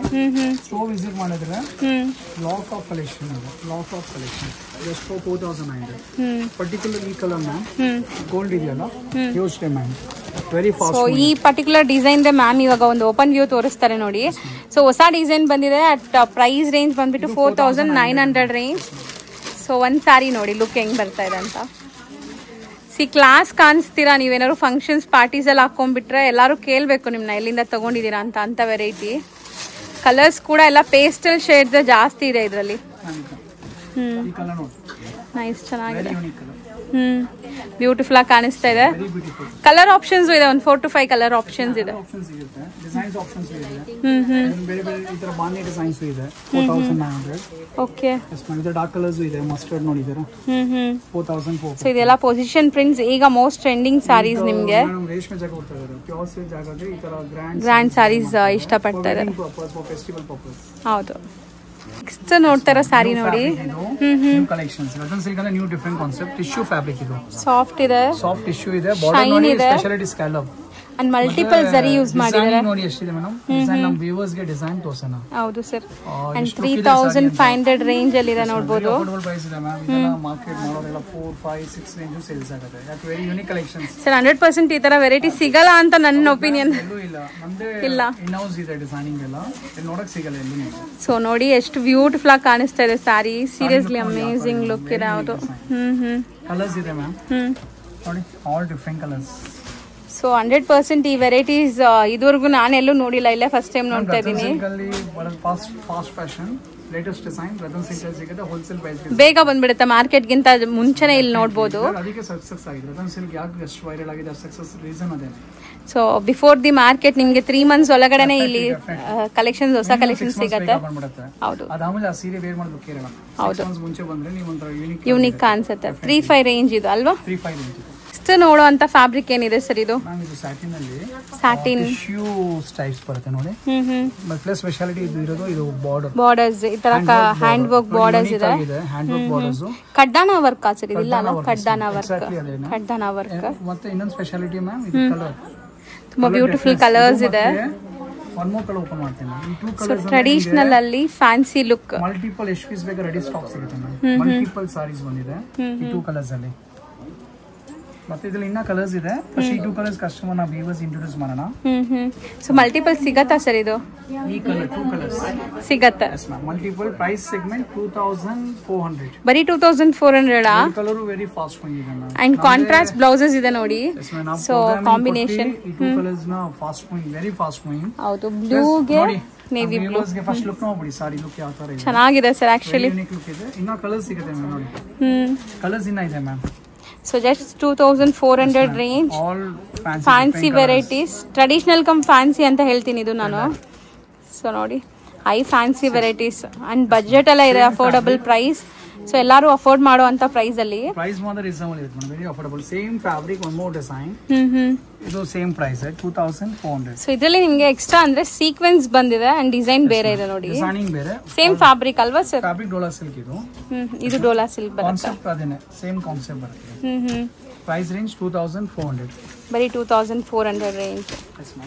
ಸ್ಟೋರ್ ವಿಸಿಟ್ ಮಾಡಿದ್ರೆ ಲಾಕ್ ಆಫ್ ಕಲೆಕ್ಷನ್ ಇದೆ lock of collection just for 4900 particular ಈ ಕಲರ್ ಮ್ಯಾಮ್ ಗೋಲ್ಡ್ ಇದೆಯಲ್ಲ huge demand very fast so ಈ ಪರ್ಟಿಕ್ಯುಲರ್ ಡಿಸೈನ್ ದೆ ಮ್ಯಾಮ್ ಇವಾಗ ಒಂದು ಓಪನ್ ವ್ಯೂ ತೋರಿಸ್ತಾರೆ ನೋಡಿ ಸೊ ಹೊಸ ಡಿಸೈನ್ ಬಂದಿದೆ ಅಟ್ ಪ್ರೈಸ್ ರೇಂಜ್ ಬಂದ್ಬಿಟ್ಟು 4900 ರೇಂಜ್ ಸೊ ಒಂದ್ ಸಾರಿ ನೋಡಿ ಲುಕ್ ಹೆಂಗ್ ಬರ್ತಾ ಇದೆ ಅಂತ ಕ್ಲಾಸ್ ಕಾಣಿಸ್ತೀರಾ ನೀವೇನಾದ್ರು ಫಂಕ್ಷನ್ಸ್ ಪಾರ್ಟೀಸ್ ಎಲ್ಲ ಹಾಕೊಂಡ್ಬಿಟ್ರೆ ಎಲ್ಲರೂ ಕೇಳಬೇಕು ನಿಮ್ಮನ್ನ ಎಲ್ಲಿಂದ ತಗೊಂಡಿದ್ದೀರಾ ಅಂತ ವೆರೈಟಿ ಕಲರ್ಸ್ ಕೂಡ ಎಲ್ಲ ಪೇಸ್ಟಲ್ ಶೇಡ್ಸ್ ಜಾಸ್ತಿ ಇದೆ ಇದರಲ್ಲಿ ನೈಸ್ ಚೆನ್ನಾಗಿದೆ ಬ್ಯೂಟಿಫುಲ್ ಆಗಿ ಕಾಣಿಸ್ತಾ ಇದೆ. Very beautiful. ಕಲರ್ ಆಪ್ಷನ್ಸ್ ಇದೆ, ಒಂದು 4 to 5 ಕಲರ್ ಆಪ್ಷನ್ಸ್ ಇದೆ. ಆಪ್ಷನ್ಸ್ ಇರುತ್ತೆ, ಡಿಸೈನ್ಸ್ ಆಪ್ಷನ್ಸ್ ಇದೆ, ಬೇರೆ ಬೇರೆ ಈ ತರ ಬಾಂಧಿ ಡಿಸೈನ್ಸ್ ಇದೆ. 4900. ಓಕೆ. ಇದು ಡಾರ್ಕ್ ಕಲರ್ಸ್ ಇದೆ, ಮಸ್ಟರ್ಡ್ ನೋಡಿದ್ದೀರಾ, 4004. ಸೊ ಇದೆಲ್ಲ ಪೊಸಿಷನ್ ಪ್ರಿಂಟ್ಸ್, ಈಗ ಮೋಸ್ಟ್ ಟ್ರೆಂಡಿಂಗ್ ಸಾರೀಸ್ ನಿಮ್ಗೆ. ರೇಷ್ಮೆ ಜಾಗ ಕೊಡ್ತಾ ಇದ್ದಾರೆ, ಪ್ಯೂರ್ ಸಿಲ್ಕ್ ಜಾಗಕ್ಕೆ ಈ ತರ ಗ್ರ್ಯಾಂಡ್ ಸಾರೀಸ್ ಇಷ್ಟಪಡ್ತಾ ಇದ್ದಾರೆ. Festival purpose. ಹೌದು. ನೆಕ್ಸ್ಟ್ ನೋಡ್ತಾರ ಸಾರಿ ನೋಡಿ, ನ್ಯೂ ಕಲೆಕ್ಷನ್ಸ್. ರತನ್ ಸಿಲ್ಕ್ ಅಂದ್ರೆ new different concept. Tissue fabric ಇದು, ಸಾಫ್ಟ್ ಇದೆ, ಸಾಫ್ಟ್ ಟಿಶ್ಯೂ ಇದೆ, ಬಾರ್ಡರ್ ನೋಡಿ ಸ್ಪೆಷಾಲಿಟಿ ಸ್ಕ್ಯಾಲಪ್ ಅಂಡ್ ಮಲ್ಟಿಪಲ್ ಜರಿ ಯೂಸ್ ಮಾಡಿದ್ದಾರೆ. ನೋಡಿ ಎಷ್ಟಿದೆ ಮೇಡಮ್ ಡಿಸೈನ್, ನಮ್ಮ ವ್ಯೂವರ್ಸ್ ಗೆ ಡಿಸೈನ್ ತೋರ್ಸೋಣ. ಹೌದು ಸರ್. ಅಂಡ್ 3500 ರೇಂಜ್ ಅಲ್ಲಿ ಇದೆ ನೋಡಬಹುದು. ಅಫೋರ್ಡಬಲ್ ಪ್ರೈಸ್ ಇದೆ ಮ್ಯಾಮ್. ಇದೆಲ್ಲ ಮಾರ್ಕೆಟ್ ಮಾಡೋರೆಲ್ಲ 4, 5, 6 ರೇಂಜ್ ಸೇಲ್ಸ್ ಆಗುತ್ತೆ. ಯಾಕೆ ವೆರಿ ಯೂನಿಕ್ ಕಲೆಕ್ಷನ್ಸ್ ಸರ್. 100% ಈ ತರ ವೆರೈಟಿ ಸಿಗಲ್ಲ ಅಂತ ನನ್ನ ಒಪಿನಿಯನ್. ಎಲ್ಲೂ ಇಲ್ಲ, ನಮ್ದೇ ಇಲ್ಲ, ಇನ್-ಹೌಸ್ ಇದೆ ಡಿಸೈನಿಂಗ್ ಎಲ್ಲ, ಇಲ್ಲಿ ನೋಡಕ್ ಸಿಗಲ್ಲ ಎಲ್ಲೂ. ಸೊ ನೋಡಿ ಎಷ್ಟು ಬ್ಯೂಟಿಫುಲ್ ಆಗಿ ಕಾಣಿಸ್ತಾ ಇದೆ ಸಾರಿ. ಸೀರಿಯಸ್ಲಿ ಅಮೇಜಿಂಗ್ ಲುಕ್ ಇದೆ. ಹೌದು. ಕಲರ್ಸ್ ಇದೆ ಮ್ಯಾಮ್ ನೋಡಿ, ಆಲ್ ಡಿಫರೆಂಟ್ ಕಲರ್ಸ್. ಸೊ 100% ಈ ವೆರೈಟೀಸ್ ಇದುವರೆಗೂ ನಾನೆಲ್ಲೂ ನೋಡಿಲ್ಲ, ಇಲ್ಲೇ ಫಸ್ಟ್ ಟೈಮ್ ನೋಡ್ತಾ ಇದ್ದೀನಿ. Fast fashion latest design Ratan silk ಸಿಗುತ್ತೆ, ಹೋಲ್ಸೇಲ್ ಪ್ರೈಸ್ ಬೇಗ ಬಂದ್ಬಿಡುತ್ತೆ ಮಾರ್ಕೆಟ್ ಗಿಂತ ಮುಂಚೆನೆ ಇಲ್ಲಿ ನೋಡಬಹುದು. ಅದಕ್ಕೆ ಸಕ್ಸಸ್ ಆಗಿದೆ ರತನ್ ಸಿಲ್ಕ್. ಯಾಕೆ ಎಷ್ಟು ವೈರಲ್ ಆಗಿದೆ ಸಕ್ಸಸ್ ರೀಸನ್ ಅದೇ. ಸೊ ಬಿಫೋರ್ ದಿ ಮಾರ್ಕೆಟ್ ನಿಮ್ಗೆ 3 months ಒಳಗಡೆನೆ ಇಲ್ಲಿ ಕಲೆಕ್ಷನ್ಸ್, ಹೊಸ ಕಲೆಕ್ಷನ್ ಸಿಗುತ್ತೆ. ಹೌದು. ಅದಾದ್ಮೇಲೆ ಆ ಸೀರೆ ವೇರ್ ಮಾಡೋದು ಕೇರಳ. ಹೌದು, ಮುಂಚೆ ಬಂದ್ರೆ ನೀವು ಒಂಥರ ಯೂನಿಕ್ ಕಾಣಿಸುತ್ತೆ. 3-5 ರೇಂಜ್ ಇದು ಅಲ್ವಾ? 3-5 ರೇಂಜ್. ನೆಕ್ಸ್ಟ್ ನೋಡುವಂತ ಫ್ಯಾಬ್ರಿಕ್ ಏನಿದೆ ಸರ್ ಇದು? ಮ್ಯಾಮ್ ಇದು ಸ್ಯಾಟಿನ್ ಅಲ್ಲಿ ಸ್ಯಾಟಿನ್ ಟಿಶ್ಯೂ ಸ್ಟೈಲ್ಸ್ ಬರುತ್ತೆ ನೋಡಿ. ಪ್ಲಸ್ ಸ್ಪೆಷಾಲಿಟಿ ಇದು ಇರೋದು, ಇದು ಬಾರ್ಡರ್ಸ್ ಈ ತರ ಹ್ಯಾಂಡ್ ವರ್ಕ್ ಬಾರ್ಡರ್ಸ್ ಇದೆ. ಹ್ಯಾಂಡ್ ವರ್ಕ್ ಬಾರ್ಡರ್ಸ್, ಕಡ್ಡಾನ ವರ್ಕ್ ಸರ್ ಇದಿಲ್ಲ ಅಲ್ಲ? ಕಡ್ಡಾನ ವರ್ಕ್. ಮತ್ತೆ ಇನ್ನೊಂದು ಸ್ಪೆಷಾಲಿಟಿ ಮ್ಯಾಮ್, ಇದು ಕಲರ್ ತುಂಬಾ ಬ್ಯೂಟಿಫುಲ್ ಕಲರ್ಸ್ ಇದೆ. ಒನ್ ಮೋರ್ ಕಲರ್ ಓಪನ್ ಮಾಡ್ತೀನಿ ಮ್ಯಾಮ್. ಈ 2 ಸೊ ಕಲರ್ಸ್ ಟ್ರೆಡಿಷನಲ್ ಅಲ್ಲಿ ಫ್ಯಾನ್ಸಿ ಲುಕ್. ಮಲ್ಟಿಪಲ್ ಎಷ್ಟು ಪೀಸ್ ಬೇಕಾದ್ರೆ ರೆಡಿ ಸ್ಟಾಕ್ ಸಿಗುತ್ತೆ ಮ್ಯಾಮ್. ಮಲ್ಟಿಪಲ್ ಸಾರೀಸ್ ಬಂದಿದೆ ಈ 2 ಕಲರ್ಸ್ ಅಲ್ಲಿ. ಮತ್ತೆ ಇದ್ರಲ್ಲಿ ಇನ್ನ ಕಲರ್ಸ್ ಇದೆ. ಫಸ್ಟ್ ಈ 2 ಕಲರ್ಸ್ ಕಸ್ಟಮರ್ ನಾವು ವ್ಯೂವರ್ಸ್ ಇಂಟ್ರೊಡ್ಯೂಸ್ ಮಾಡೋಣ. ಸೊ ಮಲ್ಟಿಪಲ್ ಸಿಗತ್ತಾ ಸರ್ ಇದು? ಈ ಕಲರ್ 2 ಕಲರ್ಸ್ ಸಿಗತ್ತೆ. Yes ma'am. Multiple price segment 2400. ಬರೀ 2400 ಈ ಕಲರ್ ವೆರಿ ಫಾಸ್ಟ್ ಬಂದಿದೆ ಮ್ಯಾಮ್. ಅಂಡ್ ಕಾಂಟ್ರಾಸ್ಟ್ ಬ್ಲೌಸಸ್ ಇದೆ ನೋಡಿ. ಸೊ ಕಾಂಬಿನೇಷನ್ 2 ಕಲರ್ಸ್ ನ fast moving, very fast moving. ಹೌದು. ಬ್ಲೂ ಗೆ ನೇವಿ ಬ್ಲೂ. ಗೆ ಫಸ್ಟ್ ಲುಕ್ ನೋಡ್ಬಿಡಿ, ಸಾರಿ ಲುಕ್ ಯಾವ ತರ ಇದೆ. ಚೆನ್ನಾಗಿದೆ ಸರ್ ಆಕ್ಚುಲಿ. ಯೂನಿಕ್ ಲುಕ್ ಇದೆ. ಇನ್ನ ಕಲರ್ಸ್ ಸಿಗುತ್ತೆ ಮ್ಯಾಮ್ ನೋಡಿ. ಕಲರ್ಸ್ ಇನ್ನ ಇದೆ ma'am. So just 2400 range. All fancy varieties. Traditional come fancy ಅಂತ ಹೇಳ್ತೀನಿ ಇದು ನಾನು. ಸೊ ನೋಡಿ, high fancy varieties and budget ಎಲ್ಲ ಇದೆ, ಅಫೋರ್ಡಬಲ್ ಪ್ರೈಸ್. ಸೊ ಎಲ್ಲರೂ ಅಫೋರ್ಡ್ ಮಾಡುವಂತ ಪ್ರೈಸ್ ಅಲ್ಲಿ. ಪ್ರೈಸ್ ಮಾತ್ರ ರೀಸನಬಲ್ ಇದೆ madam, very affordable. Same fabric, one more design. ಇದು ಸೇಮ್ ಪ್ರೈಸ್ 2400. ಸೊ ಇದರಲ್ಲಿ ನಿಮಗೆ ಎಕ್ಸ್ಟ್ರಾ ಅಂದ್ರೆ ಸೀಕ್ವೆನ್ಸ್ ಬಂದಿದೆ ಅಂಡ್ ಡಿಸೈನ್ ಬೇರೆ ಇದೆ ನೋಡಿ. ಡಿಸೈನಿಂಗ್ ಬೇರೆ. ಸೇಮ್ ಫ್ಯಾಬ್ರಿಕ್ ಅಲ್ವಾ ಸರ್? ಫ್ಯಾಬ್ರಿಕ್ ಡೋಲಾ ಸಿಲ್ಕ್ ಇದು. ಇದು ಡೋಲಾ ಸಿಲ್ಕ್ ಬರುತ್ತೆ. ಕಾನ್ಸೆಪ್ಟ್ ಅದೇನೆ, ಸೇಮ್ ಕಾನ್ಸೆಪ್ಟ್ ಬರುತ್ತೆ. Price range 2400. ಬರೀ 2400 ರೇಂಜ್.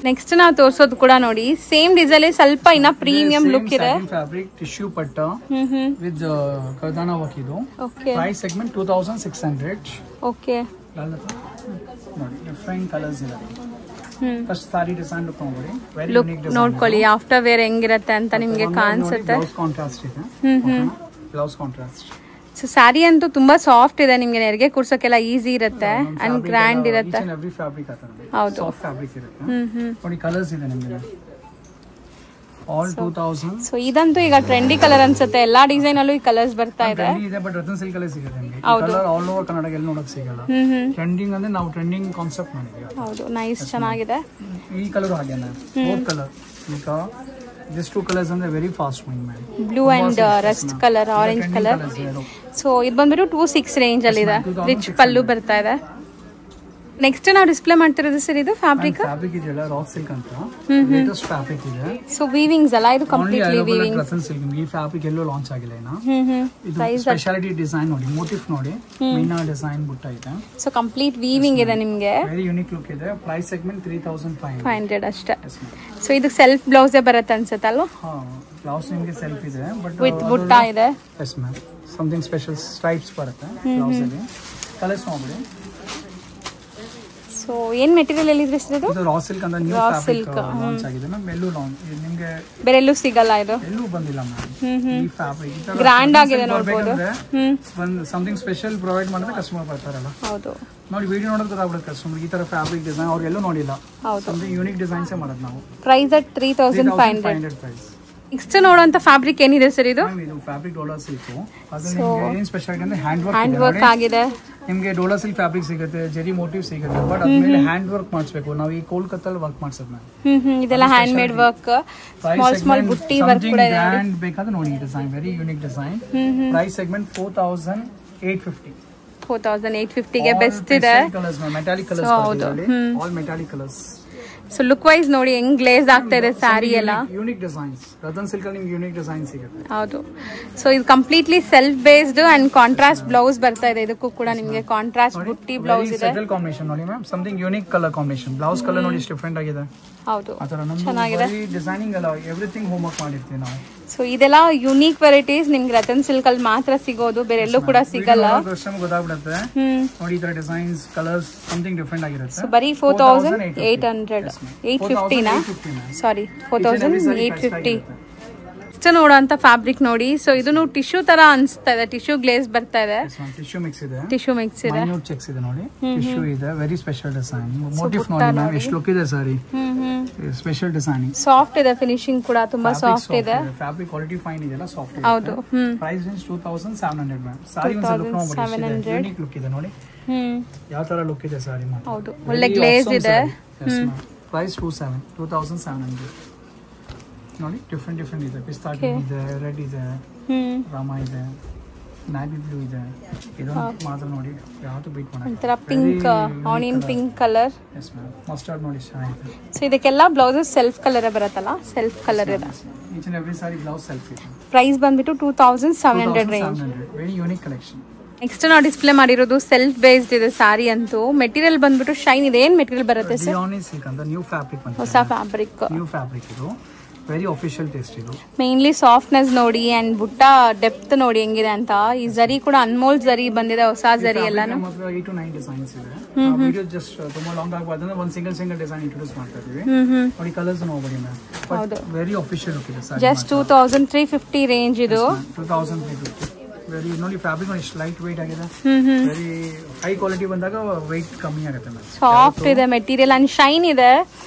ನೆಕ್ಸ್ಟ್ ನಾವು ತೋರಿಸೋದು ಕೂಡ ನೋಡಿ ಸೇಮ್ ಡಿಸೈನ್, ಸ್ವಲ್ಪ ಇನ್ನ ಪ್ರೀಮಿಯಂ ಲುಕ್ ಇದೆ. ಫ್ಯಾಬ್ರಿಕ್ ಟಿಶ್ಯೂ ಪಟ್ಟ ವಿತ್ ಕರ್ದಾನ ವರ್ಕ್ ಇದು. ಓಕೆ. Price segment 2600. ಓಕೆ. ನೋಡಿ ಡಿಫರೆಂಟ್ ಕಲರ್ಸ್ ಇದೆ. ಫಸ್ಟ್ ಸಾರಿ ಡಿಸೈನ್ ಲುಕ್ ನೋಡ್ಕೊಳ್ಳಿ, ವೆರಿ ಯೂನಿಕ್ ಡಿಸೈನ್. ನೋಡ್ಕೊಳ್ಳಿ ಆಫ್ಟರ್ ವೇರ್ ಹೆಂಗಿರುತ್ತೆ ಅಂತ ನಿಮಗೆ ಕಾಣಿಸುತ್ತೆ. ಬ್ಲೌಸ್ ಕಾಂಟ್ರಾಸ್ಟ್ ಇದೆ. Blouse contrast. ಸೊ ಸ್ಯಾರಿ ಅಂತೂ ತುಂಬಾ ಸಾಫ್ಟ್ ಇದೆ, ನಿಮ್ಗೆ ನೆರಿಗೆ ಕೂರ್ಸೋಕೆಲ್ಲ ಈಸಿ ಇರುತ್ತೆ ಅಂಡ್ ಗ್ರ್ಯಾಂಡ್ ಇರುತ್ತೆ. ಎವ್ರಿ ಫ್ಯಾಬ್ರಿಕ್ ಆತರ ಹೌದು, ಸಾಫ್ಟ್ ಫ್ಯಾಬ್ರಿಕ್ ಇರುತ್ತೆ. ನೋಡಿ ಕಲರ್ಸ್ ಇದೆ ನಿಮಗೆ ಆಲ್ 2000. ಸೊ ಇದಂತೂ ಈಗ ಟ್ರೆಂಡಿ ಕಲರ್ ಅನ್ಸುತ್ತೆ, ಎಲ್ಲಾ ಡಿಸೈನ್ ಅಲ್ಲೂ ಈ ಕಲರ್ಸ್ ಬರ್ತಾ ಇದೆ. ಬಟ್ ರತನ್ ಸಿಲ್ಕ್ ಅಲ್ಲೇ ಸಿಗುತ್ತೆ ನಿಮಗೆ. ಕಲರ್ ಆಲ್ ಓವರ್ ಕನ್ನಡ ಎಲ್ಲಿ ನೋಡಕ್ ಸಿಗಲ್ಲ. ಟ್ರೆಂಡಿಂಗ್ ಅಂದ್ರೆ ನಾವು ಟ್ರೆಂಡಿಂಗ್ ಕಾನ್ಸೆಪ್ಟ್ ಮಾಡಿದ್ದೀವಿ. ಹೌದು, ನೈಸ್, ಚೆನ್ನಾಗಿದೆ. ಈ ಕಲರ್ ಹಾಗೇನೆ ಫೋರ್ತ್ ಕಲರ್. ಈಗ ದಿಸ್ 2 ಕಲರ್ಸ್ ಅಂದ್ರೆ very fast moving ma'am. Blue and Rust colour, orange colour. So ಇದು ಬಂದ್ಬಿಟ್ಟು 26 ರೇಂಜ್ ಅಲ್ಲಿ ಇದೆ. ರಿಚ್ ಪಲ್ಲು ಬರ್ತಾ ಇದೆ. ನೆಕ್ಸ್ಟ್ ನಾವು ಡಿಸ್ಪ್ಲೇ ಮಾಡ್ತಿರೋದು ಸರ್ ಇದು ಫ್ಯಾಬ್ರಿಕ್ ಇದೆಲ್ಲ ರಾ ಸಿಲ್ಕ್ ಅಂತ ಲೇಟೆಸ್ಟ್ ಫ್ಯಾಬ್ರಿಕ್ ಇದೆ. ಸೊ ವೀವಿಂಗ್ಸ್ ಅಲ್ಲ ಇದು, ಕಂಪ್ಲೀಟ್ಲಿ ವೀವಿಂಗ್. ರತನ್ ಸಿಲ್ಕ್ ಈ ಫ್ಯಾಬ್ರಿಕ್ ಎಲ್ಲೂ ಲಾಂಚ್ ಆಗಿಲ್ಲ ಇನ್ನು. ಇದು ಸ್ಪೆಷಾಲಿಟಿ ಡಿಸೈನ್ ನೋಡಿ, ಮೋಟಿಫ್ ನೋಡಿ, ಮೀನಾ ಡಿಸೈನ್ ಬುಟ್ಟ ಇದೆ. ಸೊ ಕಂಪ್ಲೀಟ್ ವೀವಿಂಗ್ ಇದೆ ನಿಮಗೆ, ವೆರಿ ಯೂನಿಕ್ ಲುಕ್ ಇದೆ. ಪ್ರೈಸ್ ಸೆಗ್ಮೆಂಟ್ 3500 ಅಷ್ಟೇ. ಸೊ ಇದು ಸೆಲ್ಫ್ ಬ್ಲೌಸ್ ಬರುತ್ತೆ ಅನ್ಸುತ್ತೆ ಅಲ್ವಾ? ಹಾ, ಬ್ಲೌಸ್ ನಿಮಗೆ ಸೆಲ್ಫ್ ಇದೆ, ಬಟ್ ವಿತ್ ಬುಟ್ಟ ಇದೆ. Yes ma'am. Something special stripes ಬರುತ್ತೆ ಬ್ಲೌಸ್ ಅಲ್ಲಿ. ಕಲರ್ಸ್ ನೋಡ್ಬಿಡಿ. ಸೊ ಏನ್ ಮೆಟೀರಿಯಲ್ ಎಲ್ಲಿದೆ ಸರ್ ಇದು? ಇದು ರಾ ಸಿಲ್ಕ್ ಅಂತ ನ್ಯೂ ಫ್ಯಾಬ್ರಿಕ್ ಲಾಂಚ್ ಆಗಿದೆ ಮ್ಯಾಮ್. ಎಲ್ಲೂ ಲಾಂಚ್ ನಿಮಗೆ ಬೇರೆ ಎಲ್ಲೂ ಸಿಗಲ್ಲ, ಇದು ಎಲ್ಲೂ ಬಂದಿಲ್ಲ ಮ್ಯಾಮ್. ಈ ಫ್ಯಾಬ್ರಿಕ್ ಗ್ರ್ಯಾಂಡ್ ಆಗಿದೆ ನೋಡಬಹುದು. ಸಮಥಿಂಗ್ ಸ್ಪೆಷಲ್ ಪ್ರೊವೈಡ್ ಮಾಡಿದ್ರೆ ಕಸ್ಟಮರ್ ಬರ್ತಾರಲ್ಲ. ಹೌದು, ನೋಡಿ ವಿಡಿಯೋ ನೋಡೋದು ಗೊತ್ತಾಗ್ಬಿಡುತ್ತೆ ಕಸ್ಟಮರ್. ಈ ತರ ಫ್ಯಾಬ್ರಿಕ್ ಡಿಸೈನ್ ಅವ್ರು ಎಲ್ಲೂ ನೋಡಿಲ್ಲ. ಸಮಥಿಂಗ್ ಯೂನಿಕ್ ಡಿಸೈನ್ಸ್ ಮಾಡೋದು ನಾವು. Price at 3500 price. ನೆಕ್ಸ್ಟ್ ನೋಡುವಂತ ಫ್ಯಾಬ್ರಿಕ್ ಏನಿದೆ ಸರ್ ಇದು? ಇದು ಫ್ಯಾಬ್ರಿಕ್ ಡೋಲಾ ಸಿಲ್ಕ್. ಅದ್ರಲ್ಲಿ ಏನ್ ಸ್ಪೆಷಾಲಿಟಿ ಅಂದ್ರೆ ಹ್ಯಾಂಡ್ ವರ್ಕ್ ಆಗಿದೆ. ನಿಮಗೆ ಡೋಲಾ ಸಿಲ್ಕ್ ಫ್ಯಾಬ್ರಿಕ್ ಸಿಗುತ್ತೆ, ಜೆರಿ ಮೋಟಿವ್ ಸಿಗುತ್ತೆ, ಬಟ್ ಅದ್ಮೇಲೆ ಹ್ಯಾಂಡ್ ವರ್ಕ್ ಮಾಡಿಸ್ಬೇಕು. ನಾವು ಈ ಕೋಲ್ಕತ್ತಲ್ಲಿ ವರ್ಕ್ ಮಾಡ್ಸೋದು ಮ್ಯಾಮ್. ಇದೆಲ್ಲ handmade work, small butti work ಕೂಡ ಇದೆ. ಬ್ರ್ಯಾಂಡ್ ಬೇಕಾದ್ರೆ ನೋಡಿ design, very unique design. Price segment 4850. 4850 ಗೆ ಬೆಸ್ಟ್ ಇದೆ. Metallic colours, all metallic colours. So look wise ನೋಡಿ ಹೆಂಗ್ ಗ್ಲೇಸ್ ಆಗ್ತಾ ಇದೆ ಸ್ಯಾರಿ ಎಲ್ಲ. ಯೂನಿಕ್ ಡಿಸೈನ್ಸ್, ರತನ್ ಸಿಲ್ಕ್ ಅಲ್ಲಿ ನಿಮಗೆ ಯೂನಿಕ್ ಡಿಸೈನ್ ಸಿಗುತ್ತೆ. ಹೌದು. ಸೊ ಇದು completely self based and contrast blouse ಬರ್ತಾ ಇದೆ. ಇದಕ್ಕೂ ಕೂಡ ನಿಮಗೆ ಕಾಂಟ್ರಾಸ್ಟ್ ಬುಟ್ಟಿ ಬ್ಲೌಸ್ ಇದೆ. ಸೆಟಲ್ ಕಾಂಬಿನೇಷನ್ ನೋಡಿ ma'am, something unique colour combination. Blouse colour ನೋಡಿ ಡಿಫರೆಂಟ್ ಆಗಿದೆ. ಹೌದು, ಚೆನ್ನಾಗಿದೆ. ಡಿಸೈನಿಂಗ್ ಎಲ್ಲ ಎವ್ರಿಥಿಂಗ್ ಹೋಮ್ ವರ್ಕ್ ಮಾಡಿರ್ತೀವಿ ನಾವು. ಸೊ ಇದೆಲ್ಲ ಯುನೀಕ್ ವೆರೈಟೀಸ್ ನಿಮ್ಗೆ ರತನ್ ಸಿಲ್ಕ್ ಅಲ್ಲಿ ಮಾತ್ರ ಸಿಗೋದು, ಬೇರೆ ಎಲ್ಲೂ ಕೂಡ ಸಿಗಲ್ಲ. ಗೊತ್ತಾಗ್ಬಿಡುತ್ತೆ ನೋಡಿ, ಈ ತರ ಡಿಸೈನ್ಸ್, ಕಲರ್ಸ್ ಸಮಥಿಂಗ್ ಡಿಫರೆಂಟ್ ಆಗಿರುತ್ತೆ. ಸೊ ಬರೀ 4800, 850 ನಾ? ಸಾರಿ, 4850. ಇಷ್ಟ ನೋಡುವಂತ ಫ್ಯಾಬ್ರಿಕ್ ನೋಡಿ. ಸೊ ಇದನ್ನು ಟಿಶ್ಯೂ ತರ ಅನ್ಸ್ತಾ ಇದೆ, ಟಿಶ್ಯೂ ಗ್ಲೇಸ್ ಬರ್ತಾ ಇದೆ. ಟಿಶ್ಯೂ ಮಿಕ್ಸ್ ಇದೆ, ಮೈನ್ಯೂಟ್ ಚೆಕ್ಸ್ ಇದೆ ನೋಡಿ. ಟಿಶ್ಯೂ ಇದೆ, ವೆರಿ ಸ್ಪೆಷಲ್ ಡಿಸೈನ್. ಮೋಟಿಫ್ ನೋಡಿ ಮ್ಯಾಮ್, ಎಷ್ಟು ಲುಕ್ ಇದೆ ಸಾರಿ. ಸ್ಪೆಷಲ್ ಡಿಸೈನಿಂಗ್, ಸಾಫ್ಟ್ ಇದೆ, ಫಿನಿಶಿಂಗ್ ಕೂಡ ತುಂಬಾ ಸಾಫ್ಟ್ ಇದೆ. ಫ್ಯಾಬ್ರಿಕ್ ಕ್ವಾಲಿಟಿ ಫೈನ್ ಇದೆ, ಸಾಫ್ಟ್ ಇದೆ. ಹೌದು. Price range 2700 ma'am. ಸಾರಿ ಒಂದು ಲುಕ್ ನೋಡಿ, ಯೂನಿಕ್ ಲುಕ್ ಇದೆ ನೋಡಿ. ಯಾವ ತರ ಲುಕ್ ಇದೆ ಸಾರಿ ಮಾತ್ರ. ಹೌದು, ಒಳ್ಳೆ ಗ್ಲೇಸ್ ಇದೆ. ಪ್ರೈಸ್ 2700 ನೋಡಿ. ಡಿಫರೆಂಟ್ ಇದೆ, ಪಿಸ್ತಾ ಗ್ರೀನ್ ಇದೆ, ರೆಡ್ ಇದೆ, ರಾಮ ಇದೆ, ನಾವಿ ಬ್ಲೂ ಇದೆ. ಇದು ಮಾತ್ರ ನೋಡಿ, ಯಾವುದು ಬೀಟ್ ಮಾಡಲ್ಲ. ಒಂಥರ pink, onion pink colour. Yes ma'am, mustard ನೋಡಿ ಚೆನ್ನಾಗಿದೆ. ಸೊ ಇದಕ್ಕೆಲ್ಲ ಬ್ಲೌಸಸ್ ಸೆಲ್ಫ್ ಕಲರ್ ಬರುತ್ತಲ್ಲ, ಸೆಲ್ಫ್ ಕಲರ್ ಇದೆ. Each and every sari blouse self ಇದೆ. ಪ್ರೈಸ್ ಬಂದ್ಬಿಟ್ಟು 2700 range. Very unique collection. Next ನಾವು ಡಿಸ್ಪ್ಲೇ ಮಾಡಿರೋದು ಸೆಲ್ಫ್ ಬೇಸ್ಡ್ ಇದೆ ಸಾರಿ ಅಂತೂ. ಮೆಟೀರಿಯಲ್ ಬಂದ್ಬಿಟ್ಟು ಶೈನ್ ಇದೆ. ಏನ್ ಮೆಟೀರಿಯಲ್ ಬರುತ್ತೆ ಸರ್? ಡಿಯಾನಿ ಸಿಲ್ಕ್ ಅಂತ ನ್ಯೂ ಫ್ಯಾಬ್ರಿಕ್ ಬಂದಿದೆ. ಹೊಸ ಫ್ಯಾಬ್ರಿಕ್, ನ್ಯೂ ಫ್ಯಾಬ್ರಿಕ್ ಇದು. ವೆರಿ ಆಫಿಷಿಯಲ್ ಟೇಸ್ಟ್ ಇದು. ಮೇನ್ಲಿ ಸಾಫ್ಟ್ನೆಸ್ ನೋಡಿ ಅಂಡ್ ಬುಟ್ಟ ಡೆಪ್ತ್ ನೋಡಿ ಹೆಂಗಿದೆ ಅಂತ. ಈ ಜರಿ ಕೂಡ ಅನ್ಮೋಲ್ ಜರಿ ಬಂದಿದೆ, ಹೊಸ ಜರಿ ಎಲ್ಲಾನು. 8 to 9 ಡಿಸೈನ್ಸ್ ಇದೆ. ವಿಡಿಯೋ ಜಸ್ಟ್ ತುಂಬಾ ಲಾಂಗ್ ಆಗಬಾರ್ದು, ಒಂದು ಸಿಂಗಲ್ ಡಿಸೈನ್ ಇಂಟ್ರೊಡ್ಯೂಸ್ ಮಾಡ್ತಾ ಇದೀವಿ. ನೋಡಿ ಕಲರ್ಸ್ ನೋಡಬೇಡಿ ma'am, but very official look ಇದೆ ಸರ್. ಜಸ್ಟ್ 2350 ರೇಂಜ್ ಇದು. 2350. ವೆರಿ ನೋಡಿ ಫ್ಯಾಬ್ರಿಕ್ ನೋಡಿ, ಎಷ್ಟು ಲೈಟ್ weight ಆಗಿದೆ. ವೆರಿ ಹೈ ಕ್ವಾಲಿಟಿ ಬಂದಾಗ weight ಕಮ್ಮಿ ಆಗುತ್ತೆ ಮ್ಯಾಮ್. ಸಾಫ್ಟ್ ಇದೆ ಮೆಟೀರಿಯಲ್ ಅಂಡ್ ಶೈನ್ ಇದೆ.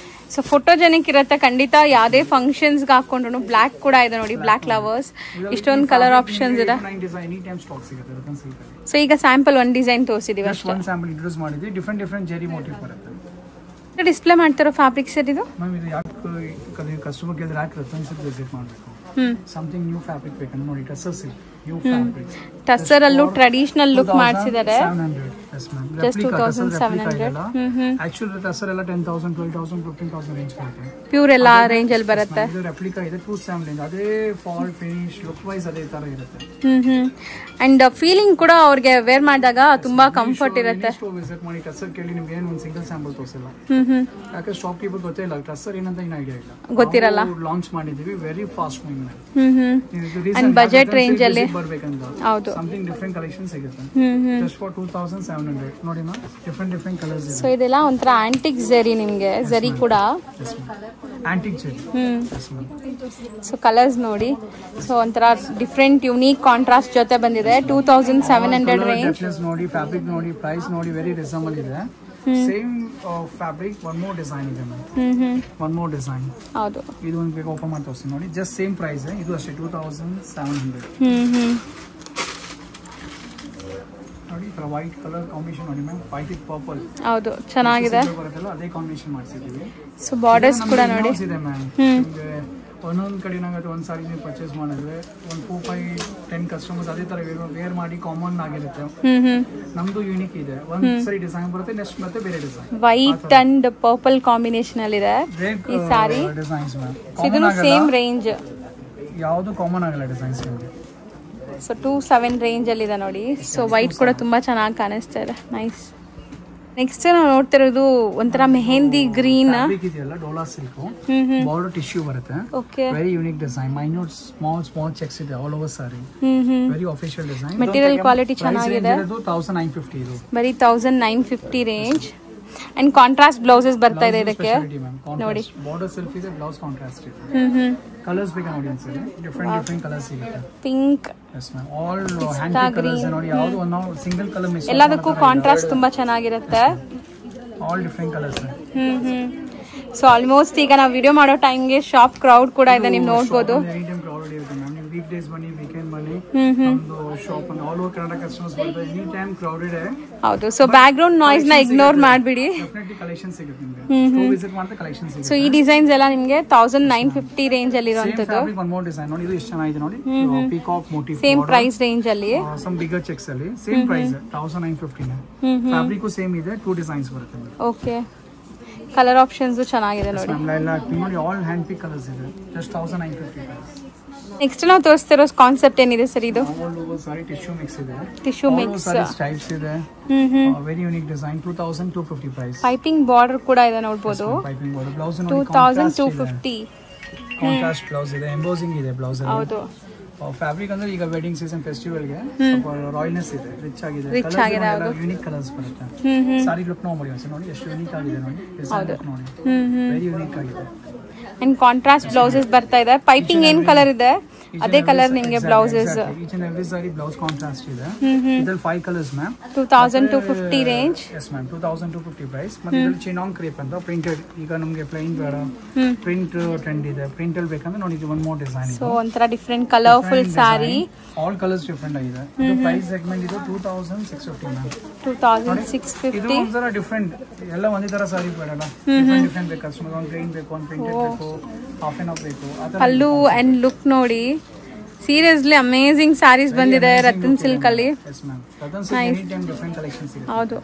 ಸೊ ಫೋಟೋಜೆನಿಕ್ ಇರುತ್ತೆ ಖಂಡಿತ. ಯಾವುದೇ ಫಂಕ್ಷನ್ಸ್ ಹಾಕೊಂಡ್ರು. ಬ್ಲಾಕ್ ಕೂಡ ಇದೆ ನೋಡಿ, ಬ್ಲಾಕ್ ಲವರ್ಸ್. ಇಷ್ಟೊಂದು ಕಲರ್ ಆಪ್ಷನ್ಸ್ ಇದೆ. ಸೊ ಈಗ ಸ್ಯಾಂಪಲ್ ಒಂದು ಡಿಸೈನ್ ತೋರಿಸಿದೀವಿ ಅಷ್ಟೇ. ಒಂದು ಸ್ಯಾಂಪಲ್ ಇಂಟ್ರೊಡ್ಯೂಸ್ ಮಾಡಿದ್ವಿ. ಡಿಫರೆಂಟ್ ಜೆರಿ ಮೋಟಿವ್ ಬರುತ್ತೆ. ಡಿಸ್ಪ್ಲೇ ಮಾಡ್ತಿರೋ ಫ್ಯಾಬ್ರಿಕ್ ಸರ್ ಇದು? ಮ್ಯಾಮ್ ಇದು ಯಾಕೆ ಕಸ್ಟಮರ್ ಕೇಳಿದ್ರೆ ಯಾಕೆ ರತನ್ ಸಿಲ್ಕ್ ವಿಸಿಟ್ ಮಾಡಬೇಕು? ಸಮಥಿಂಗ್ ನ್ಯೂ ಫ್ಯಾಬ್ರಿಕ್ ಬೇಕಂದ್ರೆ ನೋಡಿ, tussar silk new fabric. Tussar ಅಲ್ಲೂ ಟ್ರೆಡಿಷನಲ್ ಲುಕ್ ಮಾಡಿಸಿದ್ದಾರೆ. ಜಸ್ಟ್ 2700. ಆಕ್ಚುಲಿ ಟಸರ್ ಎಲ್ಲ 10,000, 12,000, 15,000 ರೇಂಜ್ ಬರುತ್ತೆ. ಪ್ಯೂರ್ ಎಲ್ಲ ರೇಂಜ್ ಅಲ್ಲಿ ಬರುತ್ತೆ. ಇದು ರೆಪ್ಲಿಕಾ ಇದೆ, 270. ಅದೇ ಫಾಲ್ ಫಿನಿಶ್ ಲುಕ್ ವೈಸ್ ಅದೇ ತರ ಇರುತ್ತೆ. ಅಂಡ್ ಫೀಲಿಂಗ್ ಕೂಡ ಅವ್ರಿಗೆ ವೇರ್ ಮಾಡಿದಾಗ ತುಂಬಾ ಕಂಫರ್ಟ್ ಇರುತ್ತೆ. ವಿಸಿಟ್ ಮಾಡಿ ಟಸರ್ ಕೇಳಿ, ನಿಮ್ಗೆ ಏನು ಒಂದು ಸಿಂಗಲ್ ಸ್ಯಾಂಪಲ್ ತೋರಿಸಿಲ್ಲ. ಯಾಕೆ ಶಾಪ್ ಕೀಪರ್ ಗೊತ್ತೇ ಇಲ್ಲ ಟಸರ್ ಏನಂತ ಏನು ಐಡಿಯಾ ಇಲ್ಲ, ಗೊತ್ತಿರಲ್ಲ. ಲಾಂಚ್ ಮಾಡಿದೀವಿ, very fast moving. And budget range ಅಲ್ಲಿ ಬರ್ಬೇಕಂತ ಹೌದು, ಸಮಥಿಂಗ್ ಡಿಫರೆಂಟ್ ಕಲೆಕ್ಷನ್ ಸಿಗುತ್ತೆ. ಜಸ್ಟ್ ಫಾರ್ 2700 ನೋಡಿ ಮಾ, ಡಿಫರೆಂಟ್ ಕಲರ್ಸ್ ಇದೆ. ಸೊ ಇದೆಲ್ಲ ಒಂಥರ ಆಂಟಿಕ್ ಜರಿ, ನಿಮ್ಗೆ ಜರಿ ಕೂಡ ಆಂಟಿಕ್ ಜರಿ. ಸೊ ಕಲರ್ಸ್ ನೋಡಿ. ಸೊ ಒಂಥರ ಡಿಫರೆಂಟ್ ಯೂನಿಕ್ ಕಾಂಟ್ರಾಸ್ಟ್ ಜೊತೆ ಬಂದಿದೆ. 2700 ರೇಂಜ್ ನೋಡಿ. ಫ್ಯಾಬ್ರಿಕ್ ನೋಡಿ, ಪ್ರೈಸ್ ನೋಡಿ, ವೆರಿ ರೀಸನಬಲ್ ಇದೆ. Same fabric, one more design ಇದೆ ಮ್ಯಾಮ್. One more design. ಹೌದು, ಇದು ಒಂದು ಬೇಗ ಓಪನ್ ಮಾಡಿ ತೋರಿಸಿ ನೋಡಿ. ಜಸ್ಟ್ ಸೇಮ್ ಪ್ರೈಸ್, ಇದು ಅಷ್ಟೇ 2700. ನೋಡಿ ವೈಟ್ ಕಲರ್ ಕಾಂಬಿನೇಷನ್ ನೋಡಿ ಮ್ಯಾಮ್, ವೈಟ್ ವಿತ್ ಪರ್ಪಲ್. ಹೌದು, ಚೆನ್ನಾಗಿದೆ. ಬರುತ್ತಲ್ಲ ಅದೇ ಕಾಂಬಿನೇಷನ್ ಮಾಡಿಸಿದ್ದೀವಿ. ಸೊ ಬಾರ್ಡರ್ಸ್ ಕೂಡ ನೋಡಿ ಇದೆ ಮ್ಯಾಮ್. ಒಂದೊಂದು ಕಡೆ ಏನಾಗುತ್ತೆ, ಒಂದು ಸಾರಿ ನೀವು ಪರ್ಚೇಸ್ ಮಾಡಿದ್ರೆ ಒಂದು 4, 5, 10 ಕಸ್ಟಮರ್ಸ್ ಅದೇ ತರ ವೇರ್ ಮಾಡಿ ಕಾಮನ್ ಆಗಿರುತ್ತೆ. ನಮ್ದು ಯೂನಿಕ್ ಇದೆ. ಒಂದ್ ಸರಿ ಡಿಸೈನ್ ಬರುತ್ತೆ, ನೆಕ್ಸ್ಟ್ ಮತ್ತೆ ಬೇರೆ design. White and purple combination ಅಲ್ಲಿ ಇದೆ ಈ ಸಾರಿ. ಡಿಸೈನ್ಸ್ ಮ್ಯಾಮ್, ಇದನ್ನು ಸೇಮ್ ರೇಂಜ್, ಯಾವುದು ಕಾಮನ್ ಆಗಲ್ಲ ಡಿಸೈನ್ಸ್ ನಿಮಗೆ. ಸೊ 27 ರೇಂಜ್ ಅಲ್ಲಿ ಇದೆ ನೋಡಿ. ಸೊ ವೈಟ್ ಕೂಡ ತುಂಬಾ ಚೆನ್ನಾಗಿ ಕಾಣಿಸ್ತಾ ಇದೆ, ನೈಸ್. ನೆಕ್ಸ್ಟ್ ನಾವು ನೋಡ್ತಿರೋದು ಒಂಥರ ಮೆಹಂದಿ ಗ್ರೀನ್ ಇದೆಯಲ್ಲ, ಡೋಲಾ ಸಿಲ್ಕ್. ಬಾರ್ಡರ್ ಟಿಶ್ಯೂ ಬರುತ್ತೆ. Okay, very unique design. Minute small checks ಇದೆ all over sari. Very official design. Material quality ಚೆನ್ನಾಗಿದೆ. 1950 ಇದು. ಬರೀ 1950 ರೇಂಜ್. ಅಂಡ್ ಕಾಂಟ್ರಾಸ್ಟ್ ಬ್ಲೌಸಸ್ ಬರ್ತಾ ಇದೆ ಇದಕ್ಕೆ ನೋಡಿ. ಬಾರ್ಡರ್ ಸೆಲ್ಫ್ ಇದೆ, ಬ್ಲೌಸ್ ಕಾಂಟ್ರಾಸ್ಟ್ ಇದೆ. ಕಲರ್ಸ್ ಬೇಕಾ ನೋಡಿ ಅನ್ಸುತ್ತೆ, ಡಿಫರೆಂಟ್ ಕಲರ್ಸ್ ಸಿಗುತ್ತೆ. Pink, S ma'am, all hand colours ನೋಡಿ. ಯಾವುದು ಒಂದು ಸಿಂಗಲ್ ಕಲರ್ ಮಿಸ್, ಎಲ್ಲದಕ್ಕೂ ಕಾಂಟ್ರಾಸ್ಟ್ ತುಂಬಾ ಚೆನ್ನಾಗಿರುತ್ತೆ. All different colours. So almost ಈಗ ನಾವು ವಿಡಿಯೋ ಮಾಡೋ ಟೈಮ್ಗೆ ಶಾಪ್ ಕ್ರೌಡ್ ಕೂಡ ಇದೆ, ನೀವು ನೋಡ್ಬೋದು. ಕ್ರೌಡೆಡ್ ಇರುತ್ತೆ ಮ್ಯಾಮ್. ನೀವು ವೀಕ್ ಡೇಸ್ ಬನ್ನಿ, ವೀಕೆಂಡ್ ಬನ್ನಿ, ನಮ್ದು ಶಾಪ್ ಅನ್ನು ಆಲ್ ಓವರ್ ಕರ್ನಾಟಕ ಕಸ್ಟಮರ್ಸ್ ಬರ್ತಾರೆ. Any time crowded. ಹೌದು. ಸೊ ಬ್ಯಾಕ್ ಗ್ರೌಂಡ್ ನಾಯ್ಸ್ ನ ಇಗ್ನೋರ್ ಮಾಡಬೇಡಿ. ಡೆಫಿನೆಟ್ಲಿ ಕಲೆಕ್ಷನ್ ಸಿಗುತ್ತೆ ನಿಮಗೆ. ಸ್ಟೋರ್ ವಿಸಿಟ್ ಮಾಡಿದ್ರೆ ಕಲೆಕ್ಷನ್ ಸಿಗುತ್ತೆ. ಸೊ ಈ ಡಿಸೈನ್ಸ್ ಎಲ್ಲ ನಿಮಗೆ 1950 ರೇಂಜ್ ಅಲ್ಲಿ ಇರುವಂತದ್ದು. ಒನ್ ಮೋರ್ ಡಿಸೈನ್ ನೋಡಿ, ಇದು ಎಷ್ಟು ಚೆನ್ನಾಗಿದೆ ನೋಡಿ. Peacock motif same price range ಅಲ್ಲಿ, ಸಮ್ ಬಿಗರ್ ಚೆಕ್ಸ್ ಅಲ್ಲಿ ಸೇಮ್ ಪ್ರೈಸ್ 1950. ಫ್ಯಾಬ್ರಿಕ್ ಸೇಮ್ ಇದೆ, 2 ಡಿಸೈನ್ಸ್ ಬರುತ್ತೆ. ಓಕೆ. ಕಲರ್ ಆಪ್ಷನ್ಸ್ ಚೆನ್ನಾಗಿದೆ ನೋಡಿ. ನೋಡಿ ಆಲ್ ಹ್ಯಾಂಡ್ ಪಿಕ್ ಕಲರ್ಸ್ ಇದೆ. ಜಸ್ಟ್ 1950. ನೆಕ್ಸ್ಟ್ ನಾವು ತೋರಿಸ್ತಿರೋ ಕಾನ್ಸೆಪ್ಟ್ ಏನಿದೆ ಸರ್ ಇದು? All over sari tissue mix ಇದೆ. ಟಿಶ್ಯೂ ಮಿಕ್ಸ್ ಸ್ಟೈಲ್ಸ್ ಇದೆ. Very unique design. 2250 price. Piping border ಕೂಡ ಇದೆ ನೋಡಬಹುದು. Piping border. Blouse 2250. Contrast blouse ಇದೆ, ಎಂಬೋಸಿಂಗ್ ಇದೆ ಬ್ಲೌಸ್ ಅಲ್ಲಿ. ಹೌದು. ಫ್ಯಾಬ್ರಿಕ್ ಅಂದ್ರೆ ಈಗ ವೆಡ್ಡಿಂಗ್ ಸೀಸನ್ ಫೆಸ್ಟಿವಲ್ ಗೆ ಸ್ವಲ್ಪ ರಾಯಲ್ನೆಸ್ ಇದೆ, ರಿಚ್ ಆಗಿದೆ. ಕಲರ್ಸ್ ಯೂನಿಕ್ ಕಲರ್ಸ್ ಬರುತ್ತೆ. ಸಾರಿ ಲುಕ್ ನೋಡಿ ನೋಡಿ ಎಷ್ಟು ಯೂನಿಕ್ ಆಗಿದೆ ನೋಡಿ. ಡಿಸೈನ್ ಲುಕ್ ನೋಡಿ, ವೆರಿ ಯೂನಿಕ್ ಆಗಿದೆ. ಅಂಡ್ ಕಾಂಟ್ರಾಸ್ಟ್ ಬ್ಲೌಸಸ್ ಬರ್ತಾ ಇದೆ. ಪೈಪಿಂಗ್ ಏನ್ ಕಲರ್ ಇದೆ ಅದೇ ಕಲರ್ ನಿಮಗೆ blouses. Each and every sari blouse contrast ಇದೆ. ಇದರಲ್ಲಿ 5 colours ma'am. 2250 range. Yes ma'am, 2250 price. ಮತ್ತೆ ಇದರಲ್ಲಿ ಚಿನಾಂಗ್ ಕ್ರೇಪ್ ಅಂತ ಪ್ರಿಂಟೆಡ್. ಈಗ ನಮಗೆ ಪ್ಲೈನ್ ಬೇಡ, ಪ್ರಿಂಟ್ ಟ್ರೆಂಡ್ ಇದೆ. ಪ್ರಿಂಟ್ ಅಲ್ಲಿ ಬೇಕಂದ್ರೆ ನೋಡಿ ಇದು ಒನ್ ಮೋರ್ ಡಿಸೈನ್ ಇದೆ. ಸೊ ಒಂತರ ಡಿಫರೆಂಟ್ ಕಲರ್ಫುಲ್ ಸಾರಿ. ಆಲ್ ಕಲರ್ಸ್ ಡಿಫರೆಂಟ್ ಆಗಿದೆ. ಇದು ಪ್ರೈಸ್ ಸೆಗ್ಮೆಂಟ್ ಇದು 2650 ಮ್ಯಾಮ್. 2650. ಇದು ಒಂಥರ ಡಿಫರೆಂಟ್. ಎಲ್ಲ ಒಂದೇ ತರ ಸಾರಿ ಬೇಡಲ್ಲ, ಡಿಫರೆಂಟ್ ಬೇಕು. ಕಸ್ಟಮರ್ ಒಂದು ಪ್ಲೇನ್ ಬೇಕು, ಒಂದು ಪ್ರಿಂಟೆಡ್ ಬೇಕು, ಹಾಫ್ ಅಂಡ್ ಹಾಫ್ ಬೇಕು. ಪಲ್ಲು ಅಂಡ್ ಲುಕ್ ನೋಡಿ. ಸೀರಿಯಸ್ಲಿ ಅಮೇಜಿಂಗ್ ಸ್ಯಾರೀಸ್ ಬಂದಿದೆ ರತನ್ ಸಿಲ್ಕ್ ಅಲ್ಲಿ. ಹೌದು.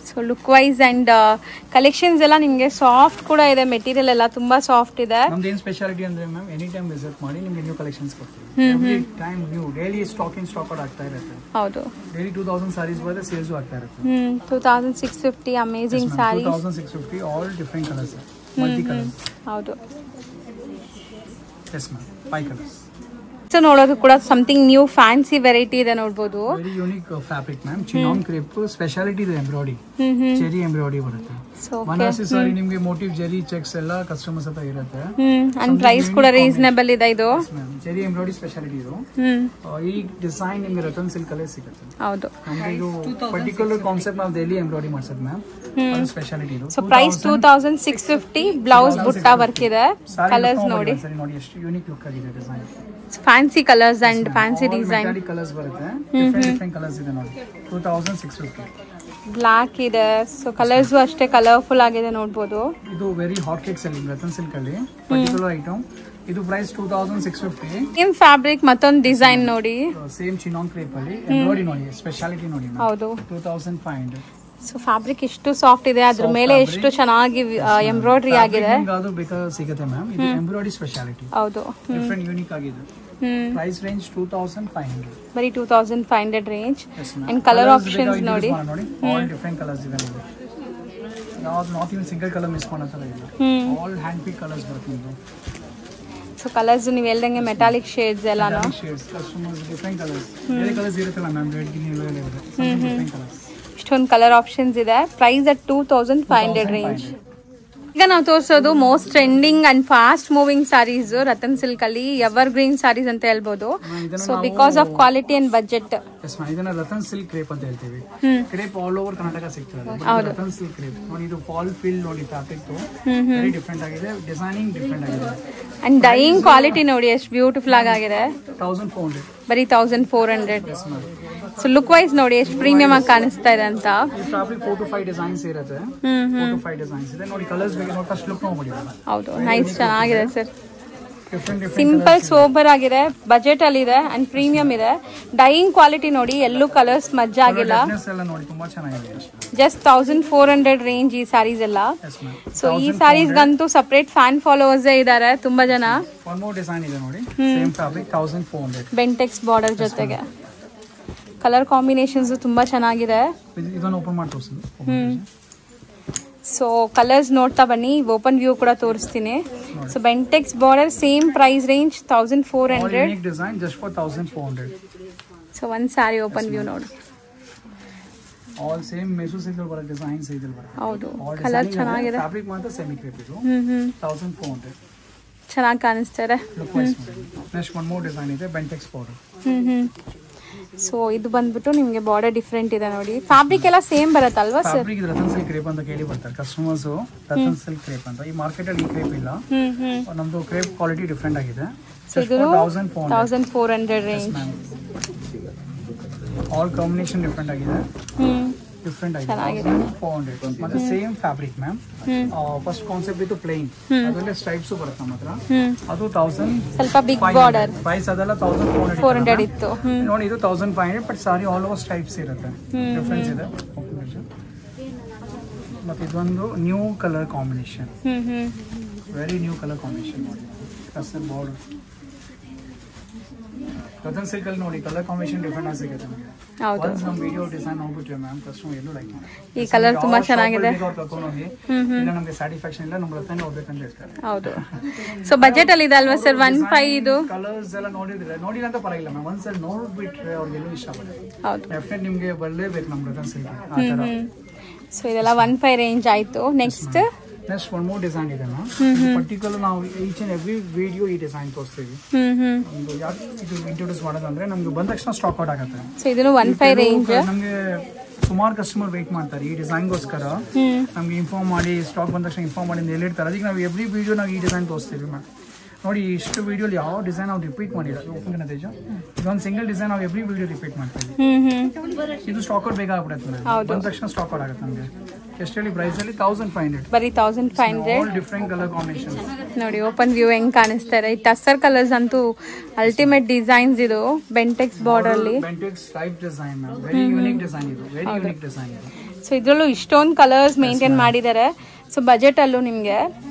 So look wise and collections ಎಲ್ಲ ನಿಮಗೆ ಸಾಫ್ಟ್ ಕೂಡ ಇದೆ. ಮೆಟೀರಿಯಲ್ ಎಲ್ಲ ತುಂಬಾ ಸಾಫ್ಟ್ ಇದೆ. ನಮ್ದು ಏನು ಸ್ಪೆಷಾಲಿಟಿ ಅಂದ್ರೆ ಮ್ಯಾಮ್, ಎನಿ ಟೈಮ್ ವಿಸಿಟ್ ಮಾಡಿ ನಿಮಗೆ ನ್ಯೂ ಕಲೆಕ್ಷನ್ಸ್ ಕೊಡ್ತೀವಿ. Every time new, daily stock out ಆಗ್ತಾ ಇರುತ್ತೆ. ಹೌದು. ಡೈಲಿ 2000 ಸಾರೀಸ್ ಬರುತ್ತೆ, ಸೇಲ್ಸ್ ಆಗ್ತಾ ಇರುತ್ತೆ. 2650 amazing sari. 2650 all different colours, multi colours. ಹೌದು. Yes ma'am, 5 colours. ಸೊ ನೋಡೋದು ಕೂಡ ಸಮಥಿಂಗ್ ನ್ಯೂ ಫ್ಯಾನ್ಸಿ ವೆರೈಟಿ ಇದೆ ನೋಡಬಹುದು. Very unique fabric ma'am. Chinon crepe speciality ಇದೆ. ಎಂಬ್ರಾಯ್ಡಿ, ಚೆರಿ ಎಂಬ್ರಾಯ್ಡಿ ಬರುತ್ತೆ. ಬನಾರಸಿ ಸಾರಿ ನಿಮಗೆ ಮೋಟಿವ್ ಜೆರಿ ಚೆಕ್ಸ್ ಎಲ್ಲ ಕಸ್ಟಮರ್ಸ್ ಹತ್ರ ಇರುತ್ತೆ. ಅಂಡ್ ಪ್ರೈಸ್ ಕೂಡ ರೀಸನೇಬಲ್ ಇದೆ. ಇದು ಜೆರಿ ಎಂಬ್ರಾಯ್ಡಿ ಸ್ಪೆಷಾಲಿಟಿ ಇದು. ಈ ಡಿಸೈನ್ ನಿಮಗೆ ರತನ್ ಸಿಲ್ಕ್ ಅಲ್ಲೇ ಸಿಗುತ್ತೆ. ಹೌದು. ನಮಗೆ ಇದು ಪರ್ಟಿಕ್ಯುಲರ್ ಕಾನ್ಸೆಪ್ಟ್ ನಾವು ಡೈಲಿ ಎಂಬ್ರಾಯ್ಡಿ ಮಾಡ್ಸೋದು ಮ್ಯಾಮ್. ಅದು ಸ್ಪೆಷಾಲಿಟಿ ಇದು. So price 2650. Blouse butta work ಇದೆ. ಕಲರ್ಸ್ ನೋಡಿ ನೋಡಿ ಎಷ್ಟು ಯೂನಿಕ್ ಲುಕ್ ಆಗಿದೆ design. Fancy colours and fancy design. Colours ಬರುತ್ತೆ. ಡಿಫರೆಂಟ್ ಕಲರ್ಸ್ ಇದೆ ನೋಡಿ. 2650. ಬ್ಲಾಕ್ ಇದೆ. ಸೊ ಕಲರ್ಸ್ ಅಷ್ಟೇ ಕಲರ್ಫುಲ್ ಆಗಿದೆ ನೋಡಬಹುದು. ಇದು ವೆರಿ ಹಾಟ್ ಕೇಕ್ಸ್ ಅಲ್ಲಿ ರತನ್ ಸಿಲ್ಕ್ ಅಲ್ಲಿ ಪರ್ಟಿಕ್ಯುಲರ್ ಐಟಮ್. ಇದು ಪ್ರೈಸ್ 2650. ಸೇಮ್ ಫ್ಯಾಬ್ರಿಕ್ ಮತ್ತೊಂದು ಡಿಸೈನ್ ನೋಡಿ. ಸೇಮ್ ಚಿನಾಂಗ್ ಕ್ರೇಪ್ ಅಲ್ಲಿ ಎಂಬ್ರಾಯ್ಡಿ ನೋಡಿ, ಸ್ಪೆಷಾಲಿಟಿ ನೋಡಿ. ಹೌದು. 2500. ಸೊ ಫ್ಯಾಬ್ರಿಕ್ ಎಷ್ಟು ಸಾಫ್ಟ್ ಇದೆ, ಅದ್ರ ಮೇಲೆ ಎಷ್ಟು ಚೆನ್ನಾಗಿ ಎಂಬ್ರಾಯ್ಡ್ರಿ ಆಗಿದೆ. ಅದು ಬೇಕಾದ್ರೆ ಸಿಗುತ್ತೆ ಮ್ಯಾಮ್. ಇದು ಎಂಬ್ರಾಯ್ಡ್ರಿ ಸ್ಪೆಷಾಲಿಟಿ. ಹೌದು. ಡಿಫರೆಂಟ್ ಯೂನಿಕ್ ಆಗಿದೆ. Price range 2500. ಬರೀ 2500 ರೇಂಜ್. ಅಂಡ್ ಕಲರ್ ಆಪ್ಷನ್ಸ್ ನೋಡಿ. ಆಲ್ ಡಿಫರೆಂಟ್ ಕಲರ್ಸ್ ಇದೆ ನೋಡಿ. ಯಾವ್ದು not even single colour miss ಮಾಡೋದಿಲ್ಲ. ಆಲ್ ಹ್ಯಾಂಡ್ ಪಿಕ್ ಕಲರ್ಸ್ ಬರುತ್ತೆ. ಸೊ ಕಲರ್ಸ್ ನೀವು ಹೇಳ್ದಂಗೆ ಮೆಟಾಲಿಕ್ ಶೇಡ್ಸ್ ಎಲ್ಲಾನು. Shades customers different colours. ಬೇರೆ ಕಲರ್ಸ್ ಇರುತ್ತಲ್ಲ ಮ್ಯಾಮ್, ರೆಡ್ ಗ್ರೀನ್ ಎಲ್ಲ ಇರುತ್ತೆ. Different colours. ಇಷ್ಟೊಂದು ಕಲರ್ ಆಪ್ಷನ್ಸ್ ಇದೆ. Price at 2500 range. ಈಗ ನಾವು ತೋರಿಸೋದು most trending and fast moving saris Ratan silk ಅಲ್ಲಿ. ಎವರ್ ಗ್ರೀನ್ ಸಾರೀಸ್ ಅಂತ ಹೇಳ್ಬೋದು. So because of quality and budget. ಇದನ್ನ ರತನ್ ಸಿಲ್ಕ್ ಕ್ರೇಪ್ ಅಂತ ಹೇಳ್ತೀವಿ. ಕ್ರೇಪ್ ಆಲ್ ಓವರ್ ಕರ್ನಾಟಕ ಸಿಗ್ತದೆ. ರತನ್ ಸಿಲ್ಕ್ ಕ್ರೇಪ್ ನೋಡಿ. ಇದು ಫಾಲ್ ಫೀಲ್ ನೋಡಿ. ಫ್ಯಾಬ್ರಿಕ್ ವೆರಿ ಡಿಫರೆಂಟ್ ಆಗಿದೆ. ಡಿಸೈನಿಂಗ್ ಡಿಫರೆಂಟ್ ಆಗಿದೆ. ಅಂಡ್ ಡೈಯಿಂಗ್ ಕ್ವಾಲಿಟಿ ನೋಡಿ ಎಷ್ಟು ಬ್ಯೂಟಿಫುಲ್ ಆಗಿದೆ. 1400. ಬರೀ 1400. ಸೊ ಲುಕ್ ವೈಸ್ ನೋಡಿ ಎಷ್ಟು ಪ್ರೀಮಿಯಂ ಆಗಿ ಕಾಣಿಸ್ತಾ ಇದೆ ಅಂತ. ಫ್ಯಾಬ್ರಿಕ್ 4 to 5 ಡಿಸೈನ್ಸ್ ಇರುತ್ತೆ. 4 to 5 ಡಿಸೈನ್ಸ್ ಇದೆ ನೋಡಿ. ಕಲರ್ಸ್ ಬೇಕು ನೋಡಿ. ಫಸ್ಟ್ ಲುಕ್ ನೋಡಿ. ಹೌದು, ನೈಸ್, ಚೆನ್ನಾಗಿದೆ ಸರ್. ಸಿಂಪಲ್ ಸೋಬರ್ ಆಗಿದೆ, ಬಜೆಟ್ ಅಲ್ಲಿ ಇದೆ ಅಂಡ್ ಪ್ರೀಮಿಯಂ ಇದೆ. ಡೈಯಿಂಗ್ ಕ್ವಾಲಿಟಿ ನೋಡಿ, ಎಲ್ಲೂ ಕಲರ್ಸ್ ಮಜ್ಜ ಆಗಿಲ್ಲ. ಜಸ್ಟ್ 1400 ರೇಂಜ್ ಈ ಸ್ಯಾರೀಸ್ ಎಲ್ಲ. ಸೊ ಈ ಸ್ಯಾರೀಸ್ ಗಂತೂ ಸಪರೇಟ್ ಫ್ಯಾನ್ ಫಾಲೋವರ್ಸ್ ಇದಾರೆ ತುಂಬಾ ಜನ. ಬೆಂಟೆಕ್ಸ್ ಬಾರ್ಡರ್ ಜೊತೆಗೆ ಕಲರ್ ಕಾಂಬಿನೇಷನ್ಸ್ ತುಂಬಾ ಚೆನ್ನಾಗಿದೆ. ಸೊ ಕಲರ್ಸ್ ನೋಡ್ತಾ ಬನ್ನಿ. ಓಪನ್ ವ್ಯೂ ಕೂಡ ತೋರಿಸ್ತೀನಿ. So Bentex border same price range 1400. So ಒಂದ್ ಸಾರಿ ಓಪನ್ ವ್ಯೂ ನೋಡಿ. ಹೌದು, ಕಲರ್ ಚೆನ್ನಾಗಿದೆ. ಚೆನ್ನಾಗಿ ಕಾಣಿಸ್ತಾರೆ. ಸೊ ಇದು ಬಂದ್ಬಿಟ್ಟು ನಿಮಗೆ ಬಾರ್ಡರ್ ಡಿಫರೆಂಟ್ ಇದೆ ನೋಡಿ. ಫ್ಯಾಬ್ರಿಕ್ ಎಲ್ಲ ಸೇಮ್ ಬರುತ್ತಲ್ವಾ sir? Fabric Ratan silk crepe ಅಂತ ಕೇಳಿ ಬರ್ತಾರೆ ಕಸ್ಟಮರ್ಸ್. ರತನ್ ಸಿಲ್ಕ್ ಕ್ರೇಪ್ ಅಂತ ಈ ಮಾರ್ಕೆಟ್ ಅಲ್ಲಿ ಕ್ರೇಪ್ ಇಲ್ಲ. ನಮ್ದು ಕ್ರೇಪ್ ಕ್ವಾಲಿಟಿ ಡಿಫರೆಂಟ್ ಆಗಿದೆ. Just for 1400 1400 range. All combination different ಆಗಿದೆ. ಡಿಫ್ರೆಂಟ್ ಆಗಿದೆ. 400 ಮತ್ತೆ same fabric ma'am. First concept ಇತ್ತು ಪ್ಲೇನ್, ಅದರಲ್ಲಿ ಸ್ಟ್ರೈಪ್ಸ್ ಬರುತ್ತೆ ನಮ್ಮ ಹತ್ರ. ಅದು 1000 ಸ್ವಲ್ಪ ಬಿಗ್ ಬಾರ್ಡರ್ ಪ್ರೈಸ್ ಅದೆಲ್ಲ 1400 ಇತ್ತು. ನೋಡಿ ಇದು 1500 but sorry all over stripes ಇರುತ್ತೆ. ಡಿಫರೆನ್ಸ್ ಇದೆ. ಮತ್ತೆ ಇದೊಂದು new colour combination, very new colour combination ನೋಡಿ. ಕಸ್ಟಮ್ ಬಾರ್ಡರ್ ರತನ್ ಸಿಲ್ಕ್ ಅಲ್ಲಿ ನೋಡಿ ಕಲರ್ ಕಾಂಬಿನೇಷನ್ ಡಿಫರೆಂಟ್ ಆಗಿ ಸಿಗುತ್ತೆ ನಮಗೆ. ಒನ್ಸ್ ನಮ್ಮ ವಿಡಿಯೋ ಡಿಸೈನ್ ಹೋಗ್ಬಿಟ್ರೆ ಮ್ಯಾಮ್ ಕಸ್ಟಮರ್ ಎಲ್ಲೂ ಲೈಕ್ ಮಾಡಿ ಈ ಕಲರ್ ತುಂಬಾ ಚೆನ್ನಾಗಿದೆ. ಇಲ್ಲ ನಮಗೆ ಸ್ಯಾಟಿಸ್ಫ್ಯಾಕ್ಷನ್ ಇಲ್ಲ, ನಮ್ಮ ರತನ್ ಹೋಗ್ಬೇಕಂತ ಹೇಳ್ತಾರೆ. ಹೌದು. ಸೊ ಬಜೆಟ್ ಅಲ್ಲಿ ಇದೆ ಅಲ್ವಾ ಸರ್? 15 ಇದು ಕಲರ್ಸ್ ಎಲ್ಲ ನೋಡಿಲ್ಲ ಅಂತ ಪರವಾಗಿಲ್ಲ ಮ್ಯಾಮ್. ಒಂದ್ಸಲ ನೋಡ್ಬಿಟ್ರೆ ಅವ್ರಿಗೆಲ್ಲೂ ಇಷ್ಟ ಪಡ್ತಾರೆ. ಹೌದು, ಡೆಫಿನೆಟ್ ನಿಮಗೆ ಬರಲೇಬೇಕು ನಮ್ಮ ರತನ್ ಸಿಲ್ಕ್ ಆ ತರ. ಸೊ ಇದೆಲ್ಲ 15 ರೇಂಜ್ ಆಯ್ತು. ನೆಕ್ಸ್ಟ್ ಒನ್ ಮೋರ್ ಡಿಸೈನ್ ಇದೆ ಮ್ಯಾಮ್. ಪರ್ಟಿಕ್ಯುಲರ್ ನಾವು ಈಚ್ ಅಂಡ್ ಎವ್ರಿ ವಿಡಿಯೋ ಈ ಡಿಸೈನ್ ತೋರಿಸ್ತೀವಿ. ಯಾಕೆ ಇದು ಇಂಟ್ರೊಡ್ಯೂಸ್ ಮಾಡೋದಂದ್ರೆ ನಮ್ಗೆ ಬಂದ ತಕ್ಷಣ ಸ್ಟಾಕ್ ಔಟ್ ಆಗುತ್ತೆ. ಸೊ ಇದನ್ನು 15 ರೇಂಜ್. ನಮಗೆ ಸುಮಾರು ಕಸ್ಟಮರ್ ವೇಟ್ ಮಾಡ್ತಾರೆ ಈ ಡಿಸೈನ್ಗೋಸ್ಕರ. ನಮ್ಗೆ ಇನ್ಫಾರ್ಮ್ ಮಾಡಿ ಸ್ಟಾಕ್ ಬಂದ ತಕ್ಷಣ ಇನ್ಫಾರ್ಮ್ ಮಾಡಿ ಹೇಳಿರ್ತಾರೆ. ಅದಕ್ಕೆ ನಾವು ಎವ್ರಿ ವಿಡಿಯೋ ನಾವು ಈ ಡಿಸೈನ್ ತೋರಿಸ್ತೀವಿ ಮ್ಯಾಮ್. ನೋಡಿ ಇಷ್ಟು ವಿಡಿಯೋಲಿ ಯಾವ ಡಿಸೈನ್ ನಾವು ರಿಪೀಟ್ ಮಾಡಿಲ್ಲ. ಇದೊಂದು ಸಿಂಗಲ್ ಡಿಸೈನ್ ನಾವು ಎವ್ರಿ ವಿಡಿಯೋ ರಿಪೀಟ್ ಮಾಡ್ತೀವಿ. ಇದು ಸ್ಟಾಕ್ ಔಟ್ ಬೇಕಾಗ್ಬಿಡುತ್ತೆ, ಬಂದ ತಕ್ಷಣ ಸ್ಟಾಕ್ ಔಟ್ ಆಗುತ್ತೆ ನಮಗೆ. ಎಷ್ಟು ಹೇಳಿ ಪ್ರೈಸ್ ಅಲ್ಲಿ 1500, ಬರೀ 1500. ಡಿಫರೆಂಟ್ ಕಲರ್ ಕಾಂಬಿನೇಷನ್ ನೋಡಿ ಓಪನ್ ವ್ಯೂ ಹೆಂಗ್ ಕಾಣಿಸ್ತಾ ಇದೆ. ಈ ಟಸ್ಸರ್ ಕಲರ್ಸ್ ಅಂತೂ ಅಲ್ಟಿಮೇಟ್ ಡಿಸೈನ್ಸ್. ಇದು ಬೆಂಟೆಕ್ಸ್ ಬಾರ್ಡರ್ ಅಲ್ಲಿ Bentex type design, very unique design ಇದು, ವೆರಿ ಯೂನಿಕ್ ಡಿಸೈನ್ ಇದು. ಸೊ ಇದ್ರಲ್ಲೂ ಇಷ್ಟೊಂದು ಕಲರ್ಸ್ ಮೇಂಟೈನ್ ಮಾಡಿದ್ದಾರೆ. ಸೊ ಬಜೆಟ್ ಅಲ್ಲೂ ನಿಮ್ಗೆ.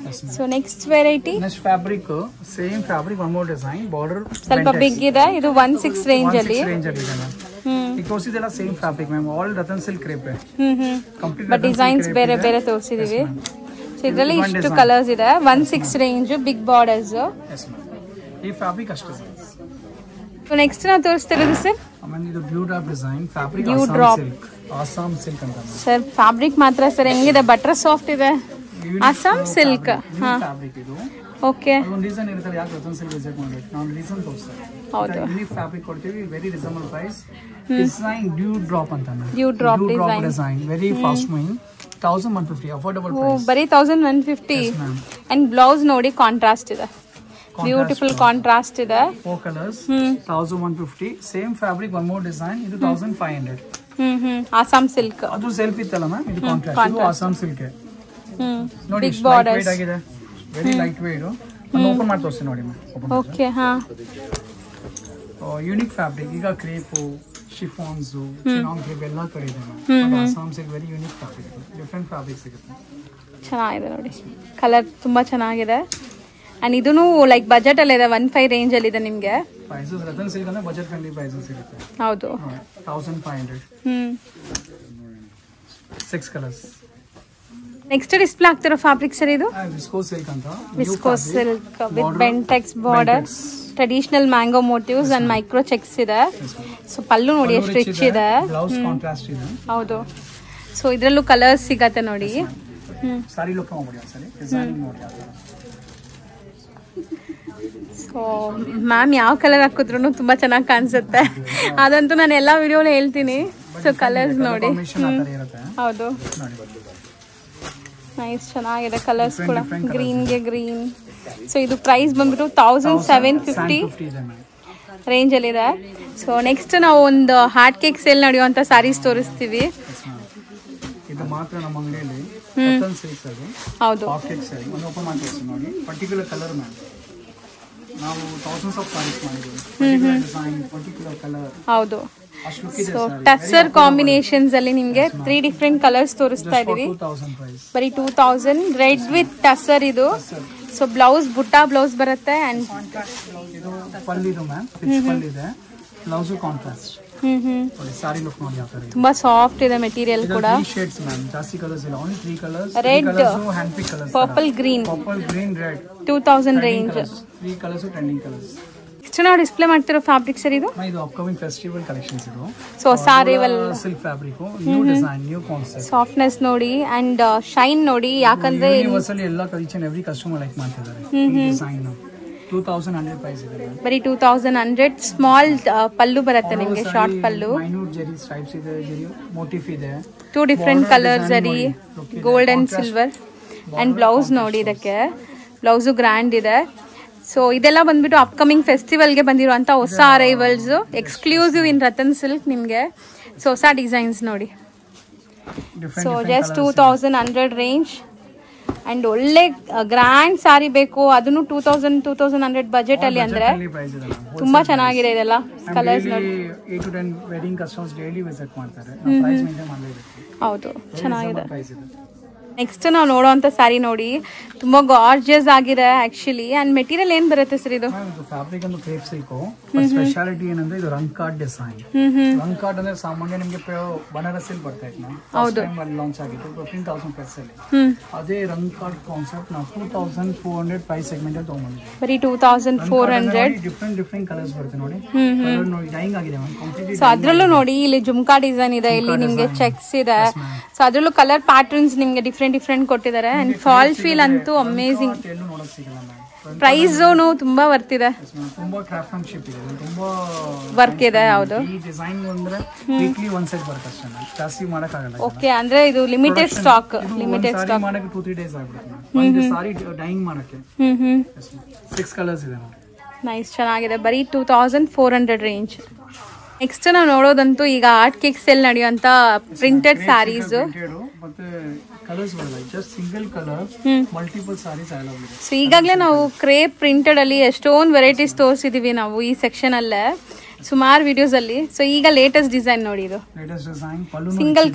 So next variety, next fabric, same fabric, one more design. Border ಸ್ವಲ್ಪ ಬಿಗ್ ಇದೆ. ಇದು 16 ರೇಂಜ್ ಅಲ್ಲಿ. ಈಗ ತೋರಿಸಿದೆಲ್ಲ same fabric ma'am, all Ratan silk crepe. But designs ಬೇರೆ ಬೇರೆ ತೋರಿಸಿದೀವಿ. ಸೊ ಇದರಲ್ಲಿ ಇಷ್ಟು ಕಲರ್ಸ್ ಇದೆ. 16 ರೇಂಜ್, ಬಿಗ್ ಬಾರ್ಡರ್ಸ್. ಈ ಫ್ಯಾಬ್ರಿಕ್ ಅಷ್ಟೇ. ಸೊ ನೆಕ್ಸ್ಟ್ ನಾವು ತೋರಿಸ್ತಿರೋದು ಸರ್, ಇದು blue drop design fabric, Assam silk ಅಂತ ಸರ್. ಫ್ಯಾಬ್ರಿಕ್ ಮಾತ್ರ ಸರ್ ಹೆಂಗಿದೆ, ಬಟರ್ ಸಾಫ್ಟ್ ಇದೆ. ಆಸಾಂ ಸಿಲ್ಕ್ ಫ್ಯಾಬ್ರಿಕ್ ಇದು. ಓಕೆ, ಒಂದು ರೀಸನ್ ಇರುತ್ತೆ ಯಾಕೆ ರತನ್ ಸಿಲ್ಕ್ ವಿಸಿಟ್ ಮಾಡಬೇಕು. ನಾವು ರೀಸನ್ ತೋರಿಸ್ತಾರೆ. ಹೌದು, ಯೂನಿಕ್ ಫ್ಯಾಬ್ರಿಕ್ ಕೊಡ್ತೀವಿ, very reasonable price. Design dew drop ಅಂತ, dew drop design, very fast moving. 1150 affordable price, ಬರೀ 1150. ಅಂಡ್ ಬ್ಲೌಸ್ ನೋಡಿ ಕಾಂಟ್ರಾಸ್ಟ್ ಇದೆ, ಬ್ಯೂಟಿಫುಲ್ ಕಾಂಟ್ರಾಸ್ಟ್ ಇದೆ. 4 colours, 1150. Same fabric, one more design. ಇದು 1500. ಆಸಾಂ ಸಿಲ್ಕ್. ಅದು ಸೆಲ್ಫ್ ಇತ್ತಲ್ಲ ಮ್ಯಾಮ್, ಇದು ಕಾಂಟ್ರಾಸ್ಟ್. ಇದು ಆಸಾಂ ಸಿಲ್ಕ್ ನೋಡಿ, ಬಿಗ್ ಬಾರ್ಡರ್ ಆಗಿದೆ, ವೆರಿ ಲೈಟ್ ವೇಟ್. ಓಪನ್ ಮಾಡಿ ತೋರಿಸ್ತೀನಿ ನೋಡಿ ಮ್ಯಾಮ್. ಓಕೆ, ಹಾ, ಯೂನಿಕ್ ಫ್ಯಾಬ್ರಿಕ್. ಈಗ ಕ್ರೇಪು, ಶಿಫಾನ್ಸ್, ಚಿನಾನ್ ಕ್ರೇಪ್ ಎಲ್ಲ ಕಡೆ ಇದೆ ma'am. Assam silk very unique fabric, different fabric ಸಿಗುತ್ತೆ. ಚೆನ್ನಾಗಿದೆ ನೋಡಿ, ಕಲರ್ ತುಂಬಾ ಚೆನ್ನಾಗಿದೆ. ಅಂಡ್ ಇದೂ ಲೈಕ್ ಬಜೆಟ್ ಅಲ್ಲಿ ಇದೆ, 15 ರೇಂಜ್ ಅಲ್ಲಿ ಇದೆ ನಿಮ್ಗೆ. ಪ್ರೈಸಸ್ ರತನ್ ಸಿಲ್ಕ್ ಅಂದ್ರೆ ಬಜೆಟ್ ಫ್ರೆಂಡ್ಲಿ ಪ್ರೈಸಸ್ ಸಿಗುತ್ತೆ. ಹೌದು, 1500. 6 ಕಲರ್ಸ್. ನೆಕ್ಸ್ಟ್ ಡಿಸ್ಪ್ಲೇ ಆಗ್ತಿರೋ ಫ್ಯಾಬ್ರಿಕ್ ಸರ್ ಇದು ವಿಸ್ಕೋಸ್ ಸಿಲ್ಕ್ ಅಂತ. Viscose silk with Bentex border, traditional mango motives and micro cheques ಇದೆ. ಸೊ ಪಲ್ಲು ನೋಡಿ ಎಷ್ಟು ರಿಚ್ ಇದೆ. ಬ್ಲೌಸ್ ಕಾಂಟ್ರಾಸ್ಟ್ ಇದೆ. ಹೌದು. ಸೊ ಇದ್ರಲ್ಲೂ ಕಲರ್ಸ್ ಸಿಗತ್ತೆ ನೋಡಿ. ಸಾರಿ ಲುಕ್ ನೋಡಿ, ಸಾರಿ ಡಿಸೈನಿಂಗ್ ನೋಡಿ. ಸೊ ಮ್ಯಾಮ್ ಯಾವ ಕಲರ್ ಹಾಕಿದ್ರು ತುಂಬಾ ಚೆನ್ನಾಗಿ ಕಾಣಿಸುತ್ತೆ, ಅದಂತೂ ನಾನು ಎಲ್ಲಾ ವಿಡಿಯೋಲಿ ಹೇಳ್ತೀನಿ. ಸೊ ಕಲರ್ಸ್ ನೋಡಿ. ಹೌದು, ನೈಸ್, ಚೆನ್ನಾಗಿದೆ ಕಲರ್ಸ್ ಕೂಡ. ಗ್ರೀನ್ಗೆ ಗ್ರೀನ್. ಸೊ ಇದು ಪ್ರೈಸ್ ಬಂದ್ಬಿಟ್ಟು 1750 ರೇಂಜ್ ಅಲ್ಲಿ ಇದೆ. ಸೊ ನೆಕ್ಸ್ಟ್ ನಾವು ಒಂದು ಹಾರ್ಟ್ ಕೇಕ್ ಸೇಲ್ ನಡೆಯುವಂತ ಸಾರೀಸ್ ತೋರಿಸ್ತೀವಿ. ಇದು ಮಾತ್ರ ನಮ್ಮ ಅಂಗಡಿಯಲ್ಲಿ ರತನ್ ಸಿಲ್ಕ್ಸ್ ಅದು. ಹೌದು, ಹಾರ್ಟ್ ಕೇಕ್ ಸಾರಿ ಒಂದು ಓಪನ್ ಮಾಡಿ ತೋರಿಸಿ ನೋಡಿ. ಪರ್ಟಿಕ್ಯುಲರ್ ಕಲರ್ ಮ್ಯಾಮ್, ನಾವು ಥೌಸಂಡ್ಸ್ ಆಫ್ ಸಾರೀಸ್ ಮಾಡಿದ್ದೀವಿ. Particular design, particular colour. ಹೌದು. ಸೊ ಟಸ್ಸರ್ ಕಾಂಬಿನೇಷನ್ಸ್ ಅಲ್ಲಿ ನಿಮ್ಗೆ 3 ಡಿಫ್ರೆಂಟ್ ಕಲರ್ಸ್ ತೋರಿಸ್ತಾ ಇದೀವಿ. ಬರೀ 2000. ರೆಡ್ ವಿತ್ ಟಸ್ಸರ್ ಇದು. ಸೊ ಬ್ಲೌಸ್ ಬುಟ್ಟ ಬ್ಲೌಸ್ ಬರುತ್ತೆ. ಅಂಡ್ ಇದು ಪಲ್ಲಿದು ಮ್ಯಾಮ್, ಪಲ್ಲು ಇದೆ, ಬ್ಲೌಸ್ ಕಾಂಟ್ರಾಸ್ಟ್. ಸಾರಿ ಲುಕ್ ನೋಡಿ ಯಾವ ತರ ಇದೆ. ತುಂಬಾ ಸಾಫ್ಟ್ ಇದೆ ಮೆಟೀರಿಯಲ್ ಕೂಡ. 3 ಶೇಡ್ಸ್ ಮ್ಯಾಮ್, ಜಾಸ್ತಿ ಕಲರ್ಸ್ ಇಲ್ಲ, only 3 colours. Red, hand pick colours, purple green, red. 2000 range. 3 colours, trending colours. ಎಷ್ಟು ನಾವು ಡಿಸ್ಪ್ಲೇ ಮಾಡ್ತಿರೋ ಫ್ಯಾಬ್ರಿಕ್ ಸರ್ ಇದು? ಇದು ಅಪ್ಕಮಿಂಗ್ ಫೆಸ್ಟಿವಲ್ ಕಲೆಕ್ಷನ್ಸ್ ಇದು. ಸೊ ಸಾರಿವಲ್ silk fabric, new design, new concept. Softness ನೋಡಿ ಅಂಡ್ ಶೈನ್ ನೋಡಿ. ಯಾಕಂದ್ರೆ ಯೂನಿವರ್ಸಲಿ ಎಲ್ಲ each and every customer like ಮಾಡ್ತಿದ್ದಾರೆ ಈ ಡಿಸೈನ್. 2100 ಪ್ರೈಸ್ ಇದೆ. ಬರೀ 2100. ಸ್ಮಾಲ್ ಪಲ್ಲು ಬರುತ್ತೆ ನಿಮಗೆ, ಶಾರ್ಟ್ ಪಲ್ಲು. ಮೈನ್ಯೂಟ್ ಜೆರಿ ಸ್ಟ್ರೈಪ್ಸ್ ಇದೆ, ಜೆರಿ ಮೋಟಿಫ್ ಇದೆ. 2 different colours Jerry, gold and silver. And blouse ನೋಡಿ, ಇದಕ್ಕೆ ಬ್ಲೌಸು ಗ್ರ್ಯಾಂಡ್ ಇದೆ. ಸೊ ಇದೆಲ್ಲ ಬಂದ್ಬಿಟ್ಟು ಅಪ್ಕಮಿಂಗ್ ಫೆಸ್ಟಿವಲ್ಗೆ ಬಂದಿರುವಂಥ ಹೊಸ ಅರೈವಲ್ಸ್, ಎಕ್ಸ್ಕ್ಲೂಸಿವ್ ಇನ್ ರತನ್ ಸಿಲ್ಕ್ ನಿಮಗೆ. ಸೊ ಹೊಸ ಡಿಸೈನ್ಸ್ ನೋಡಿ. ಸೊ ಜಸ್ಟ್ 2100 ರೇಂಜ್ ಅಂಡ್ ಒಳ್ಳೆ ಗ್ರ್ಯಾಂಡ್ ಸಾರಿ ಬೇಕು, ಅದನ್ನು 2100 ಬಜೆಟ್ ಅಲ್ಲಿ ಅಂದ್ರೆ ತುಂಬಾ ಚೆನ್ನಾಗಿದೆ. ಇದೆಲ್ಲ ಕಲರ್ಸ್ ನೋಡಿ. ಹೌದು, ಚೆನ್ನಾಗಿದೆ. ನೆಕ್ಸ್ಟ್ ನಾವು ನೋಡೋಂಥ ಸ್ಯಾರಿ ನೋಡಿ, ತುಂಬಾ ಗಾರ್ಜಿಯಸ್ ಆಗಿದೆ ಆಕ್ಚುಲಿ. ಅಂಡ್ ಮೆಟೀರಿಯಲ್ ಏನ್ ಬರುತ್ತೆ ಸರ್ ಇದು? ಫ್ಯಾಬ್ರಿಕ್ ಅನ್ನು ಕ್ರೇಪ್ ಸಿಲ್ಕು. ಸ್ಪೆಷಾಲಿಟಿ ಏನಂದ್ರೆ ಇದು ರಂಗ್ ಕಾರ್ಡ್ ಡಿಸೈನ್. ರಂಗ್ ಕಾರ್ಡ್ ಅಂದ್ರೆ ಸಾಮಾನ್ಯ ನಿಮಗೆ ಬನಾರಸ್ ಅಲ್ಲಿ ಬರ್ತಾ ಇತ್ತು, ಲಾಂಚ್ ಆಗಿತ್ತು 15,000 ಪ್ಲಸ್ ಅಲ್ಲಿ. ಅದೇ ರಂಗ್ ಕಾರ್ಡ್ ಕಾನ್ಸೆಪ್ಟ್ ನಾವು 2,400 ಪ್ರೈಸ್ ಸೆಗ್ಮೆಂಟ್ ಅಲ್ಲಿ ತಗೊಂಡಿದ್ದೀವಿ. ಬರೀ 2,400. ಡಿಫ್ರೆಂಟ್ ಕಲರ್ಸ್ ಬರುತ್ತೆ ನೋಡಿ. ನೋಡಿ ಡೈಯಿಂಗ್ ಆಗಿದೆ ಕಂಪ್ಲೀಟ್ಲಿ. ಸೊ ಅದ್ರಲ್ಲೂ ನೋಡಿ ಇಲ್ಲಿ ಜುಮ್ಕಾ ಡಿಸೈನ್ ಇದೆ, ಇಲ್ಲಿ ನಿಮ್ಗೆ ಚೆಕ್ಸ್ ಇದೆ. ಸೊ ಅದ್ರಲ್ಲೂ ಕಲರ್ ಪ್ಯಾಟರ್ನ್ಸ್ ನಿಮ್ಗೆ ಡಿಫ್ರೆಂಟ್ ಕೊಟ್ಟಿದ್ದಾರೆ. ಅಂಡ್ ಫಾಲ್ ಫೀಲ್ ಅಂತೂ ಅಮೇಜಿಂಗ್. ಪ್ರೈಸ್ ತುಂಬಾ ಬರ್ತಿದೆ, ತುಂಬಾ ಕ್ರಾಫ್ಟ್ಮನ್ಶಿಪ್ ಇದೆ, ತುಂಬಾ ವರ್ಕ್ ಇದೆ. ಹೌದು, ಈ ಡಿಸೈನ್ ಅಂದ್ರೆ ವೀಕ್ಲಿ ಒನ್ ಸೆಟ್ ಬರುತ್ತೆ ಅಷ್ಟೇ, ಜಾಸ್ತಿ ಮಾಡಕ್ ಆಗಲ್ಲ. ಓಕೆ, ಅಂದ್ರೆ ಇದು ಲಿಮಿಟೆಡ್ ಸ್ಟಾಕ್. ಲಿಮಿಟೆಡ್ ಸ್ಟಾಕ್ ಮಾಡಕ್ಕೆ 2-3 ಡೇಸ್ ಆಗ್ಬಿಡುತ್ತೆ ಒಂದು ಸಾರಿ ಡೈಯಿಂಗ್ ಮಾಡಕ್ಕೆ. 6 ಕಲರ್ಸ್ ಇದೆ ನೋಡಿ. ನೈಸ್, ಚೆನ್ನಾಗಿದೆ. ಬರೀ 2,400 ರೇಂಜ್. ನೆಕ್ಸ್ಟ್ ನಾವು ನೋಡೋದಂತೂ ಈಗ ಆರ್ಟ್ ಕೇಕ್ಸ್ ಅಲ್ಲಿ ನಡೆಯುವಂತ ಪ್ರಿಂಟೆಡ್ ಸ್ಯಾರೀಸ್. ಮತ್ತೆ ಕಲರ್ಸ್ ಬರಲ್ಲ, just single colour multiple saris available ಇದೆ. ಸೊ ಈಗಾಗಲೇ ನಾವು ಕ್ರೇಪ್ ಪ್ರಿಂಟೆಡ್ ಅಲ್ಲಿ ಎಷ್ಟೊಂದು ವೆರೈಟೀಸ್ ತೋರಿಸಿದೀವಿ ನಾವು ಈ ಸೆಕ್ಷನ್ ಅಲ್ಲೇ ಸುಮಾರು ವಿಡಿಯೋಸ್ ಅಲ್ಲಿ. ಸೊ ಈಗ ಲೇಟೆಸ್ಟ್ ಡಿಸೈನ್ ನೋಡಿ, ಇದು latest design. Single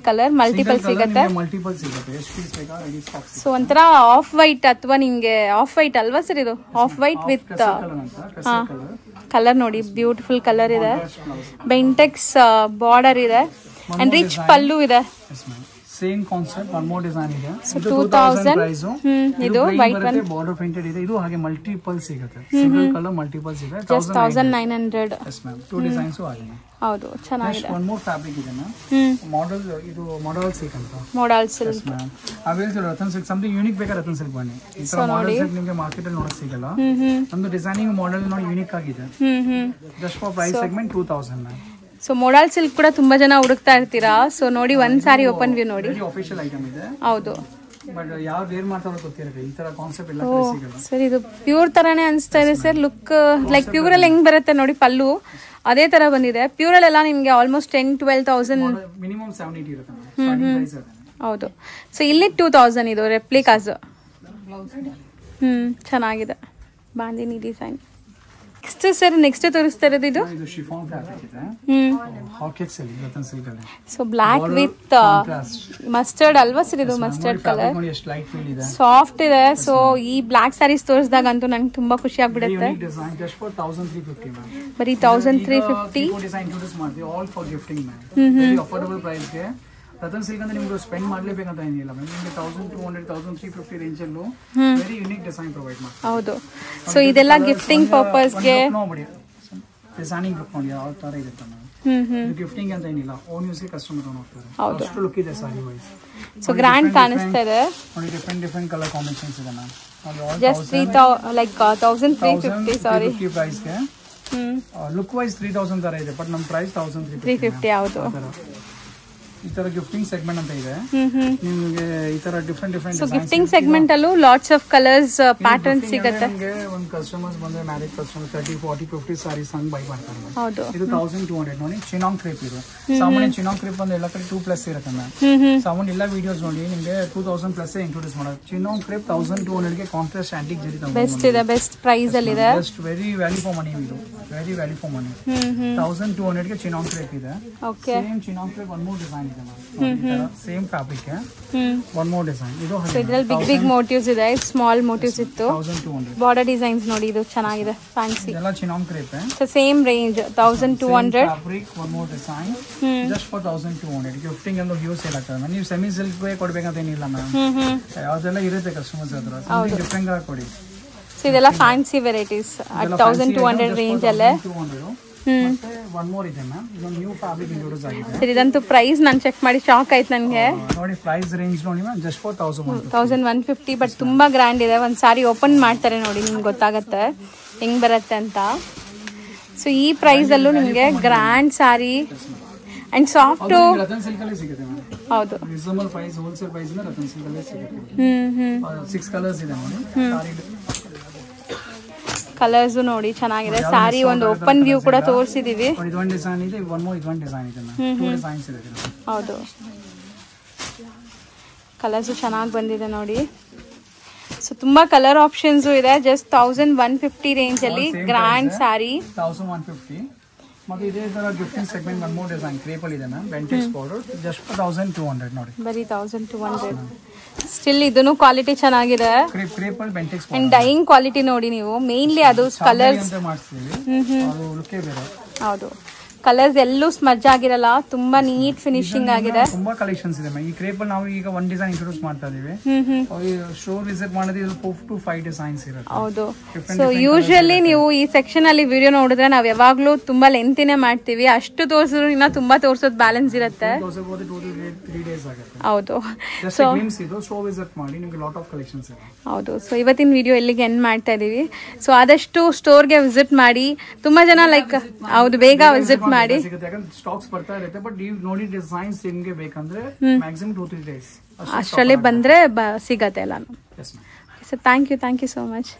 colour multiple ಸಿಗುತ್ತೆ. ಸೊ ಒಂಥರ ಆಫ್ ವೈಟ್ ಅಥವಾ ನಿಮ್ಗೆ ಆಫ್ ವೈಟ್ ಅಲ್ವಾ ಸರ್ ಇದು? ಆಫ್ ವೈಟ್ ವಿತ್ ಕಲರ್ ನೋಡಿ, ಬ್ಯೂಟಿಫುಲ್ ಕಲರ್ ಇದೆ. ಬೆಂಟೆಕ್ಸ್ ಬಾರ್ಡರ್ ಇದೆ ಅಂಡ್ ರಿಚ್ ಪಲ್ಲು ಇದೆ. Same concept, one more design ಇದೆ. So 2000 price. ಇದು ವೈಟ್ ಒನ್ ಬಾರ್ಡರ್ ಪ್ರಿಂಟೆಡ್ ಇದೆ. ಇದು ಹಾಗೆ ಮಲ್ಟಿಪಲ್ ಸಿಗುತ್ತೆ, ಸಿಂಗಲ್ ಕಲರ್ ಮಲ್ಟಿಪಲ್ಸ್ ಇದೆ. ಜಸ್ಟ್ 1900. ಎಸ್ ಮ್ಯಾಮ್, 2 ಡಿಸೈನ್ಸ್ ಆಗಿದೆ. ಹೌದು, ಚೆನ್ನಾಗಿದೆ. ಒನ್ ಮೋರ್ ಫ್ಯಾಬ್ರಿಕ್ ಇದೆ ಮ್ಯಾಮ್, ಮಾಡೆಲ್. ಇದು ಮಾಡೆಲ್ ಸಿಲ್ಕ್ ಅಂತ. Model silk ma'am avail Ratan silk something unique ಬೇಕಾದ್ರೆ ರತನ್ ಸಿಲ್ಕ್ ಬನ್ನಿ. ಈ ತರ ಮಾಡೆಲ್ ಸಿಲ್ಕ್ ನಿಮಗೆ ಮಾರ್ಕೆಟ್ ಅಲ್ಲಿ ನೋಡಕ್ ಸಿಗಲ್ಲ. ನಮ್ದು ಡಿಸೈನಿಂಗ್ ಮಾಡೆಲ್ ನೋಡಿ ಯೂನಿಕ್ ಆಗಿದೆ. Just for price segment 2000 ma'am. So modal silk ಕೂಡ ತುಂಬಾ ಜನ ಹುಡುಕ್ತಾ ಇರ್ತೀರಾ. ಸೊ ನೋಡಿ, ಒಂದ್ ಸಾರಿ ಓಪನ್ ವ್ಯೂ ನೋಡಿ. ಆಫಿಷಿಯಲ್ ಐಟಮ್ ಇದೆ. ಹೌದು, ಬಟ್ ಯಾವ ವೇರ್ ಮಾಡ್ತಾರೋ ಗೊತ್ತಿರುತ್ತೆ, ಈ ತರ ಕಾನ್ಸೆಪ್ಟ್ ಎಲ್ಲ ಕಡೆ ಸಿಗಲ್ಲ. ಸರ್ ಇದು ಪ್ಯೂರ್ ತರಾನೇ ಅನಿಸ್ತಾ ಇದೆ ಸರ್. ಲುಕ್ ಲೈಕ್ ಪ್ಯೂರ್ ಅಲ್ಲಿ ಹೆಂಗ್ ಬರುತ್ತೆ ನೋಡಿ, ಪಲ್ಲು ಅದೇ ತರ ಬಂದಿದೆ. ಪ್ಯೂರ್ ಅಲ್ಲೆಲ್ಲ ನಿಮ್ಗೆ ಆಲ್ಮೋಸ್ಟ್ 10-12,000 ಮಿನಿಮಮ್ 780 ಇರುತ್ತೆ. ಹೌದು. ಸೊ ಇಲ್ಲಿ 2000 ಇದು ರೆಪ್ಲಿಕಾಸ್. ಚೆನ್ನಾಗಿದೆ, bandhani design. Next sir, next ತೋರಿಸ್ತಾ ಇರೋದು ಇದು ಶಿಫಾನ್ ಫ್ಯಾಬ್ರಿಕ್ ಇದೆ. ಹಾಕೆಟ್ಸ್ ಅಲ್ಲಿ ರತನ್ ಸಿಲ್ಕ್ ಅಲ್ಲಿ. ಸೊ ಬ್ಲಾಕ್ ವಿತ್ ಮಸ್ಟರ್ಡ್ ಅಲ್ವಾ ಸರ್ ಇದು? ಮಸ್ಟರ್ಡ್ ಕಲರ್ ನೋಡಿ, ಎಷ್ಟು ಲೈಟ್ ಫೀಲ್ ಇದೆ, ಸಾಫ್ಟ್ ಇದೆ. ಸೊ ಈ ಬ್ಲಾಕ್ ಸ್ಯಾರೀಸ್ ತೋರಿಸಿದಾಗ ಅಂತೂ ನಂಗೆ ತುಂಬಾ ಖುಷಿ ಆಗ್ಬಿಡುತ್ತೆ. Just for 1350 ma'am. ಬರೀ 1350 ಡಿಸೈನ್ ಇಂಟ್ರೊಡ್ಯೂಸ್ ಮಾಡ್ತೀವಿ, all for gifting ma'am. Very affordable price ಗೆ ರತನ್ ಸಿಲ್ಕ್ ಅಂದ್ರೆ ನಿಮ್ಗೆ ಸ್ಪೆಂಡ್ ಮಾಡ್ಲೇಬೇಕಂತ ಏನಿಲ್ಲ ಮ್ಯಾಮ್. ನಿಮಗೆ 1200 1350 ರೇಂಜ್ ಅಲ್ಲೂ ವೆರಿ ಯೂನಿಕ್ ಡಿಸೈನ್ ಪ್ರೊವೈಡ್ ಮಾಡ್ತೀವಿ. ಹೌದು. ಸೊ ಇದೆಲ್ಲ ಗಿಫ್ಟಿಂಗ್ ಪರ್ಪಸ್ ಗೆ ನೋಡಿ, ಡಿಸೈನಿಂಗ್ ಲುಕ್ ನೋಡಿ ಯಾವ ತರ ಇದೆ ಮ್ಯಾಮ್. ಗಿಫ್ಟಿಂಗ್ ಅಂತ ಏನಿಲ್ಲ, ಓನ್ ಯೂಸ್ ಗೆ ಕಸ್ಟಮರ್ ಹೋಗ್ತಾರೆ. ಅಷ್ಟು ಲುಕ್ ಇದೆ ಸಾರಿ ವೈಸ್. ಸೊ ಗ್ರ್ಯಾಂಡ್ ಕಾಣಿಸ್ತಾ ಇದೆ ನೋಡಿ. ಡಿಫರೆಂಟ್ ಕಲರ್ ಕಾಂಬಿನೇಷನ್ಸ್ ಇದೆ ಮ್ಯಾಮ್. ಜಸ್ಟ್ 1350 ಸಾರಿ ಪ್ರೈಸ್ ಗೆ. ಲುಕ್ ವೈಸ್ 3000 ತರ ಇದೆ, ಬಟ್ ನಮ್ಮ ಪ್ರೈಸ್ 1350. ಹೌದು. ಈ ತರ ಗಿಫ್ಟಿಂಗ್ ಸೆಗ್ಮೆಂಟ್ ಅಂತ ಇದೆ ನಿಮಗೆ. ಈ ತರ ಡಿಫರೆಂಟ್ ಸೊ ಗಿಫ್ಟಿಂಗ್ ಸೆಗ್ಮೆಂಟ್ ಅಲ್ಲೂ ಲಾಟ್ಸ್ ಆಫ್ ಕಲರ್ಸ್ ಪ್ಯಾಟರ್ನ್ ಸಿಗುತ್ತೆ. ಒಂದು ಕಸ್ಟಮರ್ಸ್ ಬಂದ್ರೆ ಮ್ಯಾರೇಜ್ ಕಸ್ಟಮರ್ 30, 40, 50 ಸಾರೀಸ್ ಹಂಗ್ ಬೈ ಮಾಡ್ತಾರೆ. ಹೌದು. ಇದು 1200 ನೋಡಿ. ಚಿನಾಂಗ್ ಕ್ರೇಪ್ ಇದು. ಸಾಮಾನ್ಯ ಚಿನಾಂಗ್ ಕ್ರೇಪ್ ಅಂದ್ರೆ ಎಲ್ಲ ಕಡೆ 2+ ಇರುತ್ತೆ ಮ್ಯಾಮ್. ಸಾಮಾನ್ಯ ಎಲ್ಲ ವಿಡಿಯೋಸ್ ನೋಡಿ ನಿಮಗೆ 2000 ಪ್ಲಸ್ ಇಂಟ್ರೊಡ್ಯೂಸ್ ಮಾಡೋದು. ಚಿನಾಂಗ್ ಕ್ರೇಪ್ 1200 ಗೆ ಕಾಂಟ್ರಾಸ್ಟ್ ಆಂಟಿಕ್ ಜರಿ ಬೆಸ್ಟ್ ಇದೆ, ಬೆಸ್ಟ್ ಪ್ರೈಸ್ ಅಲ್ಲಿ ಇದೆ. Best, very value for money. ಇದು ವೆರಿ ವ್ಯಾಲ್ಯೂ ಫಾರ್ ಮನಿ. 1200 ಗೆ ಚಿನಾಂಗ್ ಕ್ರೇಪ್ ಇದೆ. Okay. Same chinon crepe one more design ಇದೆ ma'am. Same fabric one more design. ಇದು ಇದ್ರಲ್ಲಿ ಬಿಗ್ ಮೋಟಿವ್ಸ್ ಇದೆ, ಸ್ಮಾಲ್ ಮೋಟಿವ್ಸ್ ಇತ್ತು. 1200 ಬಾರ್ಡರ್ ಡಿಸೈನ್ಸ್ ನೋಡಿ, ಇದು ಚೆನ್ನಾಗಿದೆ, ಫ್ಯಾನ್ಸಿ. ಎಲ್ಲ chinon crepe. So same range 1200. Fabric one more design just for 1200. Gifting ಅಂದ್ರೆ ಹ್ಯೂಜ್ ಸೇಲ್ ಆಗ್ತದೆ. ನೀವು ಸೆಮಿ ಸಿಲ್ಕ್ ಕೊಡ್ಬೇಕಂತ ಏನಿಲ್ಲ ಮ್ಯಾಮ್. ಯಾವ್ದೆಲ್ಲ ಇರುತ್ತೆ ಕಸ್ಟಮರ್ಸ್ ಹತ್ರ, ಡಿಫ್ರೆಂಟ್ ಆಗಿ ಕೊಡಿ. ಸೊ ಇದೆಲ್ಲ ಫ್ಯಾನ್ಸಿ ವೆರೈಟೀಸ್ 1200 ರೇಂಜ್ ಅಲ್ಲೇ. ಒನ್ ಮೋರ್ ಇದೆ ಮ್ಯಾಮ್. ಇದೊಂದು ನ್ಯೂ ಫ್ಯಾಬ್ರಿಕ್ ಇಂಟ್ರೊಡ್ಯೂಸ್ ಆಗಿದೆ. ಸರ್ ಇದಂತೂ ಪ್ರೈಸ್ ನಾನು ಚೆಕ್ ಮಾಡಿ ಶಾಕ್ ಆಯ್ತು ನನಗೆ. ನೋಡಿ ಪ್ರೈಸ್ ರೇಂಜ್ ನೋಡಿ ಮ್ಯಾಮ್, ಜಸ್ಟ್ ಫಾರ್ 1150. ಬಟ್ ತುಂಬಾ ಗ್ರ್ಯಾಂಡ್ ಇದೆ. ಒಂದು ಸಾರಿ ಓಪನ್ ಮಾಡ್ತಾರೆ ನೋಡಿ, ನಿಮ್ಗೆ ಗೊತ್ತಾಗತ್ತೆ ಹೆಂಗ್ ಬರುತ್ತೆ ಅಂತ. ಸೊ ಈ ಪ್ರೈಸ್ ಅಲ್ಲೂ ನಿಮಗೆ grand sari and soft Ratan silk ಅಲ್ಲಿ ಸಿಗುತ್ತೆ ಮ್ಯಾಮ್. ಹೌದು. Reasonable price, wholesale price Ratan silk ಅಲ್ಲಿ ಸಿಗುತ್ತೆ. 6 ಕಲರ್ಸ್ ಇದೆ ನೋಡಿ. ಸಾರಿ ಕಲರ್ಸ್ ನೋಡಿ ಚೆನ್ನಾಗಿದೆ. ಸ್ಯಾರಿ ಒಂದು ಓಪನ್ ವ್ಯೂ ಕೂಡ ತೋರಿಸಿದೀವಿ. ಇದೊಂದು ಡಿಸೈನ್ ಇದೆ, ಇದೊಂದು ಡಿಸೈನ್ ಇದೆ, ಟೂ ಡಿಸೈನ್ಸ್ ಇದೆ. ಹೌದು, ಕಲರ್ಸ್ ಚೆನ್ನಾಗಿ ಬಂದಿದೆ ನೋಡಿ. ಸೊ ತುಂಬಾ ಕಲರ್ ಆಪ್ಷನ್ಸ್ ಇದೆ. ಜಸ್ಟ್ 1150 ರೇಂಜ್ ಅಲ್ಲಿ ಗ್ರ್ಯಾಂಡ್ ಸ್ಯಾರಿ. 1150. ಮತ್ತೆ ಇದೇ ತರ gifting segment one more design crepe ಅಲ್ಲಿ ಇದೆ ಮ್ಯಾಮ್, ಬೆಂಟೆಕ್ಸ್ ಪೌಡರ್, ಜಸ್ಟ್ 1200 ನೋಡಿ. ಬರೀ 1200. ಸ್ಟಿಲ್ ಇದನ್ನು ಕ್ವಾಲಿಟಿ ಚೆನ್ನಾಗಿದೆ. ಕ್ರೇಪ್ ಅಲ್ಲಿ ಬೆಂಟೆಕ್ಸ್ ಅಂಡ್ ಡೈಯಿಂಗ್ ಕ್ವಾಲಿಟಿ ನೋಡಿ ನೀವು. ಮೇನ್ಲಿ ಅದು ಕಲರ್ಸ್ ಅಂತ ಮಾಡ್ತೀವಿ, ಅದು ಲುಕ್ಕೇ ಬೇರೆ. ಹೌದು, ಕಲರ್ಸ್ ಎಲ್ಲೂ ಸ್ಮಜ್ ಆಗಿರಲ್ಲ, ತುಂಬಾ ನೀಟ್ ಫಿನಿಶಿಂಗ್ ಆಗಿದೆ. ತುಂಬಾ ಕಲೆಕ್ಷನ್ಸ್ ಇದೆ. ಈ ಕ್ರೇಪ್ ಅಲ್ಲಿ ನಾವು ಈಗ ಒಂದು ಡಿಸೈನ್ ಇಂಟ್ರೊಡ್ಯೂಸ್ ಮಾಡ್ತಾ ಇದೀವಿ. ಶೋ ವಿಸಿಟ್ ಮಾಡಿದ್ರೆ 4 to 5 ಡಿಸೈನ್ಸ್ ಇರುತ್ತೆ. ಹೌದು. ಸೊ ಯೂಶುವಲಿ ನೀವು ಈ ಸೆಕ್ಷನ್ ಅಲ್ಲಿ ವಿಡಿಯೋ ನೋಡಿದ್ರೆ ನಾವ್ ಯಾವಾಗ್ಲೂ ತುಂಬಾ ಲೆಂತಿನೇ ಮಾಡ್ತೀವಿ. ಅಷ್ಟು ತೋರಿಸಿದ್ರು ಇನ್ನ ತುಂಬಾ ತೋರ್ಸೋದ್ ಬ್ಯಾಲೆನ್ಸ್ ಇರುತ್ತೆ. ಹೌದು. ಸೊ ಶೋ ವಿಸಿಟ್ ಮಾಡಿ, ನಿಮಗೆ ಲಾಟ್ ಆಫ್ ಕಲೆಕ್ಷನ್ಸ್ ಇದೆ. ಹೌದು. ಸೊ ಇವತ್ತಿನ ವಿಡಿಯೋ ಎಲ್ಲಿಗೆ ಎಂಡ್ ಮಾಡ್ತಾ ಇದೀವಿ. ಸೊ ಆದಷ್ಟು ಸ್ಟೋರ್ಗೆ ವಿಸಿಟ್ ಮಾಡಿ. ತುಂಬಾ ಜನ ಲೈಕ್ ಹೌದು ಬೇಗ ವಿಸಿಟ್ ಮಾಡಿ. ಸ್ಟಾಕ್ಸ್ ಬರ್ತಾ ಇರುತ್ತೆ, ಬಟ್ ನೀವು ನೋಡಿ ಡಿಸೈನ್ಸ್ ನಿಮಗೆ ಬೇಕಂದ್ರೆ ಮ್ಯಾಕ್ಸಿಮಮ್ 2-3 ಡೇಸ್ ಅಷ್ಟರಲ್ಲೇ ಬಂದ್ರೆ ಸಿಗತ್ತೆ ಎಲ್ಲಾನು. So thank you so much.